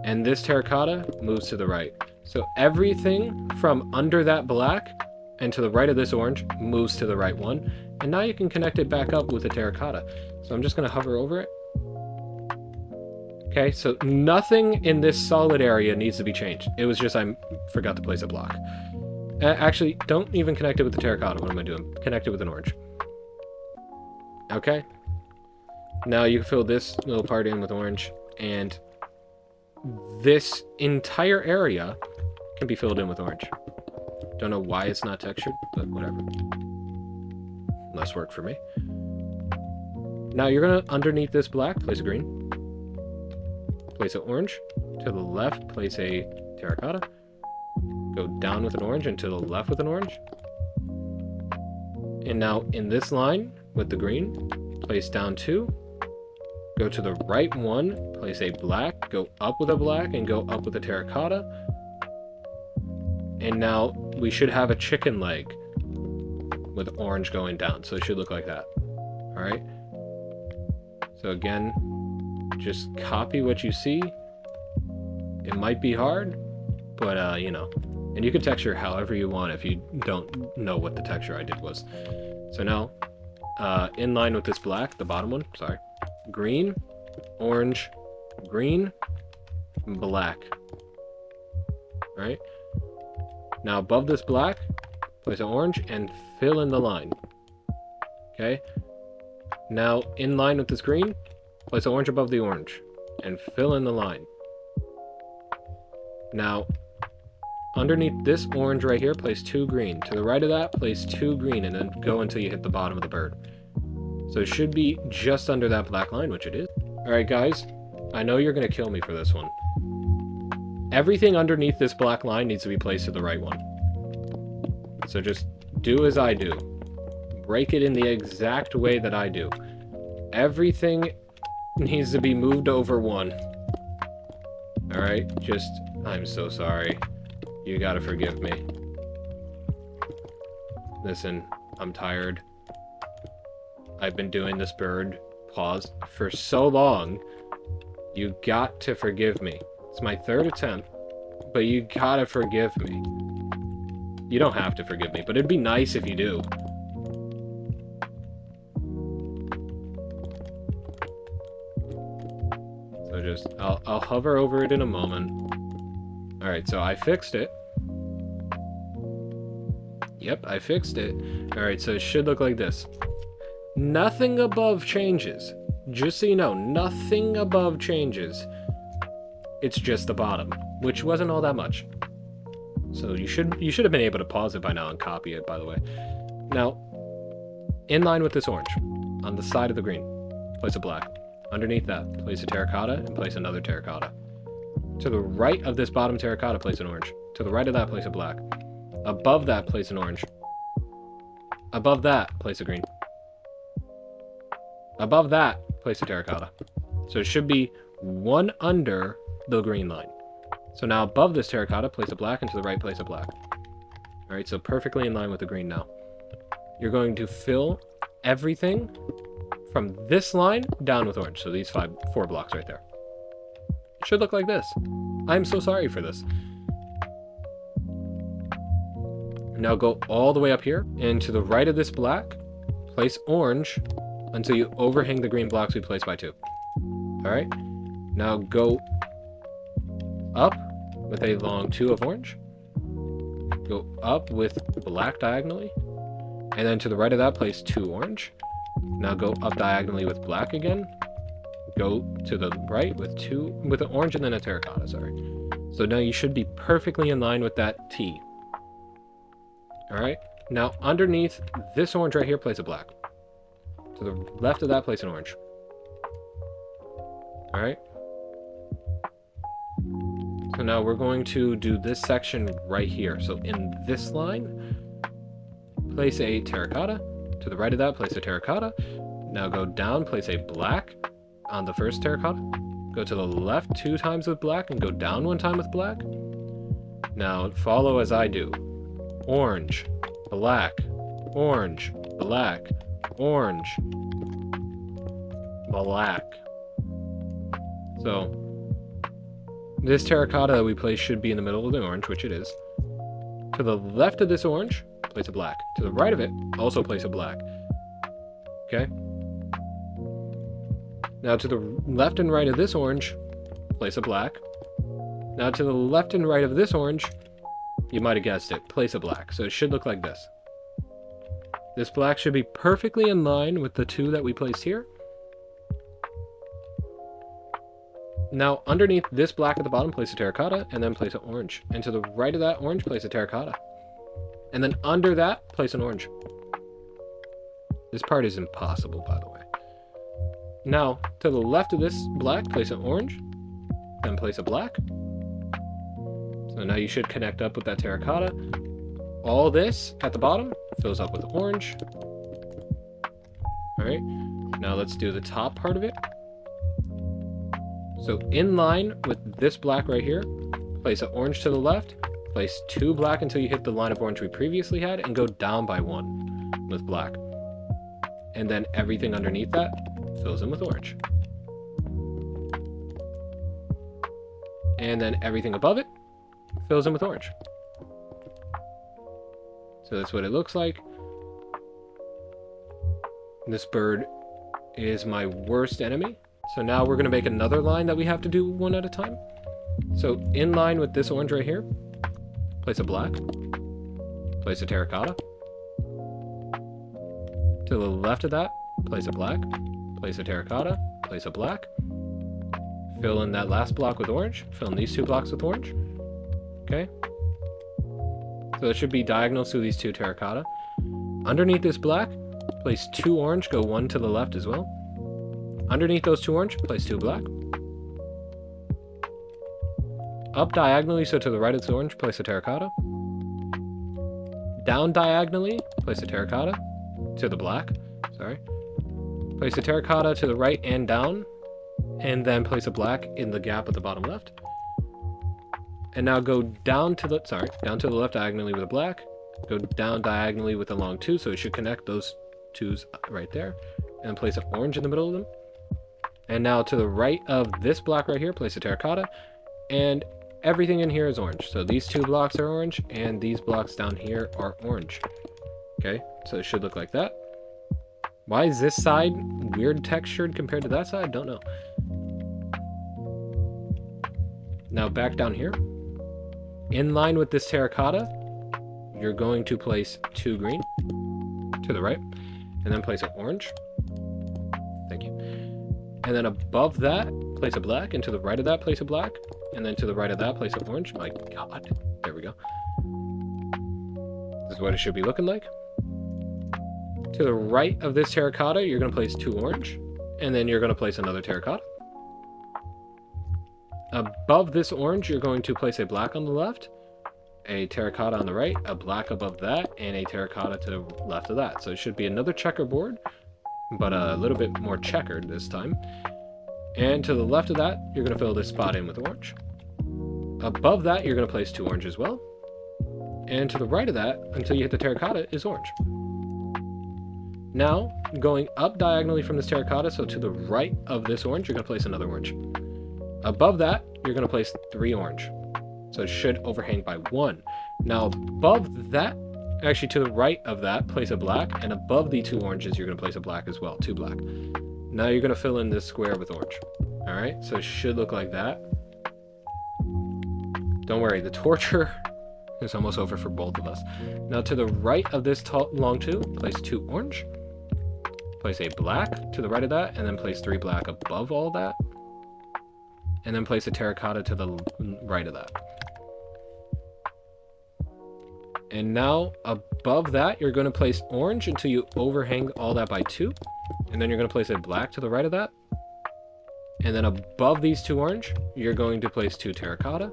And this terracotta moves to the right. So everything from under that black and to the right of this orange moves to the right one. And now you can connect it back up with a terracotta. So I'm just going to hover over it. Okay, so nothing in this solid area needs to be changed. It was just I forgot to place a block. Actually, don't even connect it with the terracotta. What am I doing? Connect it with an orange. Okay. Now you can fill this little part in with orange, and this entire area can be filled in with orange. Don't know why it's not textured, but whatever. Less work for me. Now you're gonna, underneath this black, place a green. Place an orange. To the left, place a terracotta. Go down with an orange and to the left with an orange. And now in this line with the green, place down 2. Go to the right 1, place a black, go up with a black, and go up with a terracotta. And now we should have a chicken leg. with orange going down. So it should look like that. All right. So again, just copy what you see. It might be hard, but you know, and you can texture however you want if you don't know what the texture I did was. So now, in line with this black, the bottom one, sorry, green, orange, green, black. All right. Now above this black, place an orange and fill in the line. Okay. Now in line with this green, place an orange above the orange and fill in the line. Now underneath this orange right here, place 2 green. To the right of that, place 2 green, and then go until you hit the bottom of the bird. So it should be just under that black line, which it is. All right, guys, I know you're gonna kill me for this one. Everything underneath this black line needs to be placed to the right one. So just do as I do. Break it in the exact way that I do. Everything needs to be moved over 1. All right, just, I'm so sorry. You gotta forgive me. Listen, I'm tired. I've been doing this bird pause for so long. You got to forgive me. It's my 3rd attempt, but you gotta forgive me. You don't have to forgive me, but it'd be nice if you do. So just, I'll hover over it in a moment. Alright, so I fixed it. Yep, I fixed it. Alright, so it should look like this. Nothing above changes. Just so you know, nothing above changes. It's just the bottom, which wasn't all that much. So you should have been able to pause it by now and copy it, by the way. Now, in line with this orange, on the side of the green, place a black. Underneath that, place a terracotta and place another terracotta. To the right of this bottom terracotta, place an orange. To the right of that, place a black. Above that, place an orange. Above that, place a green. Above that, place a terracotta. So it should be 1 under the green line. So now above this terracotta, place a black, and to the right, place a black. All right, so perfectly in line with the green now. You're going to fill everything from this line down with orange. So these 4 blocks right there. It should look like this. I'm so sorry for this. Now go all the way up here, and to the right of this black, place orange until you overhang the green blocks we placed by 2. All right. Now go up with a long 2 of orange. Go up with black diagonally. And then to the right of that, place 2 orange. Now go up diagonally with black again. Go to the right with an orange and then a terracotta, sorry. So now you should be perfectly in line with that T. All right. Now underneath this orange right here, place a black. To the left of that, place an orange. All right. So now we're going to do this section right here. So in this line, place a terracotta. To the right of that, place a terracotta. Now go down, place a black on the first terracotta. Go to the left 2 times with black and go down 1 time with black. Now follow as I do. Orange, black, orange, black, orange, black. So this terracotta that we place should be in the middle of the orange, which it is. To the left of this orange, place a black. To the right of it, also place a black. Okay? Now to the left and right of this orange, place a black. Now to the left and right of this orange, you might have guessed it, place a black. So it should look like this. This black should be perfectly in line with the 2 that we placed here. Now underneath this black at the bottom, place a terracotta, and then place an orange. And to the right of that orange, place a terracotta. And then under that, place an orange. This part is impossible, by the way. Now, to the left of this black, place an orange, then place a black. So now you should connect up with that terracotta. All this at the bottom fills up with orange. All right, now let's do the top part of it. So in line with this black right here, place an orange to the left, place 2 black until you hit the line of orange we previously had, and go down by 1. with black. And then everything underneath that fills in with orange. And then everything above it fills in with orange. So that's what it looks like. This bird is my worst enemy. So now we're going to make another line that we have to do one at a time. So in line with this orange right here, place a black, place a terracotta. To the left of that, place a black, place a terracotta, place a black. Fill in that last block with orange. Fill in these two blocks with orange. Okay. So it should be diagonal through these two terracotta. Underneath this black, place 2 orange, go 1 to the left as well. Underneath those 2 orange, place 2 black. Up diagonally, so to the right of the orange, place a terracotta. Down diagonally, place a terracotta to the black. Sorry. Place a terracotta to the right and down, and then place a black in the gap at the bottom left. And now go down to the left diagonally with a black. Go down diagonally with a long 2, so it should connect those 2s right there. And place an orange in the middle of them. And now to the right of this block right here, place a terracotta. And everything in here is orange. So these 2 blocks are orange, and these blocks down here are orange. Okay, so it should look like that. Why is this side weird textured compared to that side? Don't know. Now back down here. In line with this terracotta, you're going to place 2 green to the right, and then place an orange. Thank you. And then above that, place a black, and to the right of that, place a black, and then to the right of that, place an orange. My God. There we go. This is what it should be looking like. To the right of this terracotta, you're going to place 2 orange, and then you're going to place another terracotta. Above this orange, you're going to place a black on the left, a terracotta on the right, a black above that, and a terracotta to the left of that. So it should be another checkerboard, but a little bit more checkered this time. And to the left of that, you're going to fill this spot in with orange. Above that, you're going to place 2 orange as well. And to the right of that, until you hit the terracotta, is orange. Now, going up diagonally from this terracotta, so to the right of this orange, you're going to place another orange. Above that, you're going to place 3 orange. So it should overhang by 1. Now, above that, actually to the right of that, place a black. And above the 2 oranges, you're going to place a black as well, 2 black. Now you're going to fill in this square with orange. All right, so it should look like that. Don't worry, the torture is almost over for both of us. Now to the right of this long 2, place 2 orange. Place a black to the right of that, and then place 3 black above all that. And then place a terracotta to the right of that. And now above that, you're going to place orange until you overhang all that by 2. And then you're going to place a black to the right of that. And then above these 2 orange, you're going to place 2 terracotta.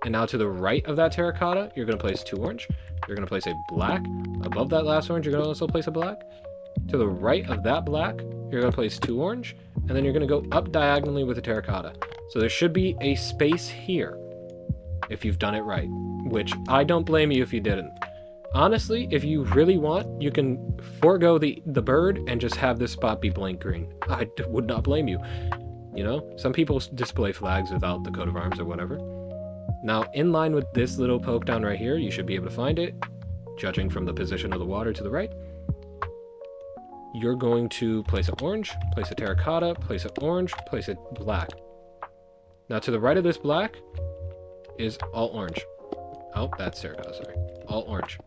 And now to the right of that terracotta, you're going to place 2 orange. You're going to place a black. Above that last orange, you're going to also place a black. To the right of that black, you're going to place 2 orange. And then you're going to go up diagonally with a terracotta. So there should be a space here if you've done it right, which I don't blame you if you didn't. Honestly, if you really want, you can forego the bird and just have this spot be blank green. I would not blame you. You know, some people display flags without the coat of arms or whatever. Now, in line with this little poke down right here, you should be able to find it, judging from the position of the water to the right. You're going to place an orange, place a terracotta, place an orange, place a black. Now, to the right of this black is all orange. Oh, that's terracotta, sorry. All orange.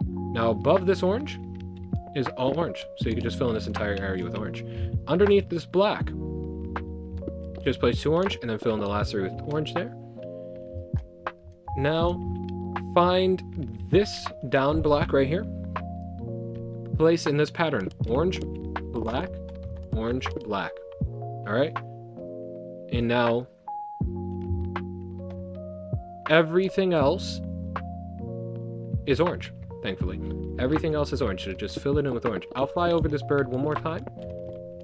Now, above this orange is all orange. So you can just fill in this entire area with orange. Underneath this black, just place 2 orange and then fill in the last 3 with orange there. Now, find this down black right here. Place in this pattern, orange, black, orange, black. All right? And now, everything else is orange, thankfully. Everything else is orange, so just fill it in with orange. I'll fly over this bird one more time,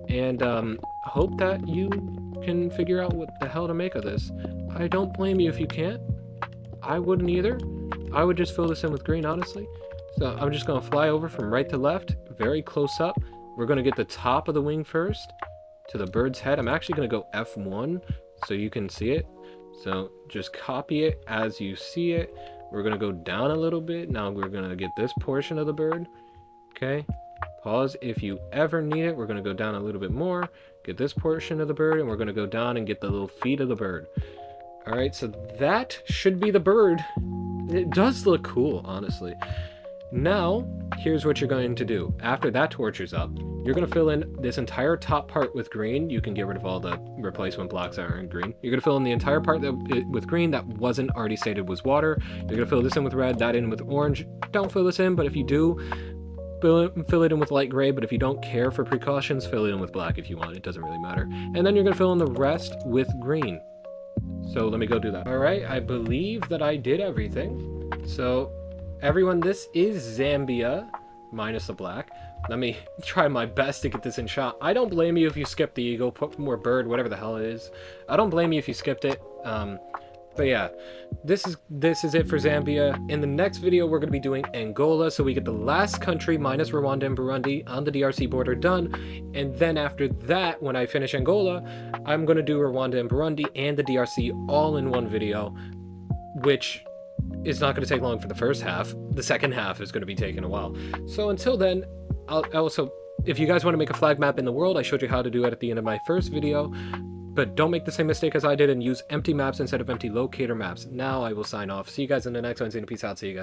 and hope that you can figure out what the hell to make of this. I don't blame you if you can't. I wouldn't either. I would just fill this in with green, honestly. So I'm just going to fly over from right to left, very close up. We're going to get the top of the wing first, to the bird's head. I'm actually going to go F1 so you can see it. So just copy it as you see it. We're going to go down a little bit. Now we're going to get this portion of the bird. Okay. Pause if you ever need it. We're going to go down a little bit more, get this portion of the bird, and we're going to go down and get the little feet of the bird. All right, so that should be the bird. It does look cool, honestly. Now, here's what you're going to do. After that torture's up, you're going to fill in this entire top part with green. You can get rid of all the replacement blocks that aren't green. You're going to fill in the entire part with green that wasn't already stated was water. You're going to fill this in with red, that in with orange. Don't fill this in, but if you do, fill it in with light gray, but if you don't care for precautions, fill it in with black if you want. It doesn't really matter. And then you're going to fill in the rest with green. So let me go do that. All right, I believe that I did everything. So everyone, this is Zambia, minus the black. Let me try my best to get this in shot. I don't blame you if you skipped the eagle, put more bird, whatever the hell it is. I don't blame you if you skipped it. But yeah, this is it for Zambia. In the next video, we're going to be doing Angola, so we get the last country minus Rwanda and Burundi on the DRC border done. And then after that, when I finish Angola, I'm going to do Rwanda and Burundi and the DRC all in one video, which is not going to take long for the first half. The second half is going to be taking a while. So until then, I'll also, if you guys want to make a flag map in the world, I showed you how to do it at the end of my first video. But don't make the same mistake as I did and use empty maps instead of empty locator maps. Now I will sign off. See you guys in the next one. Peace out. See you guys.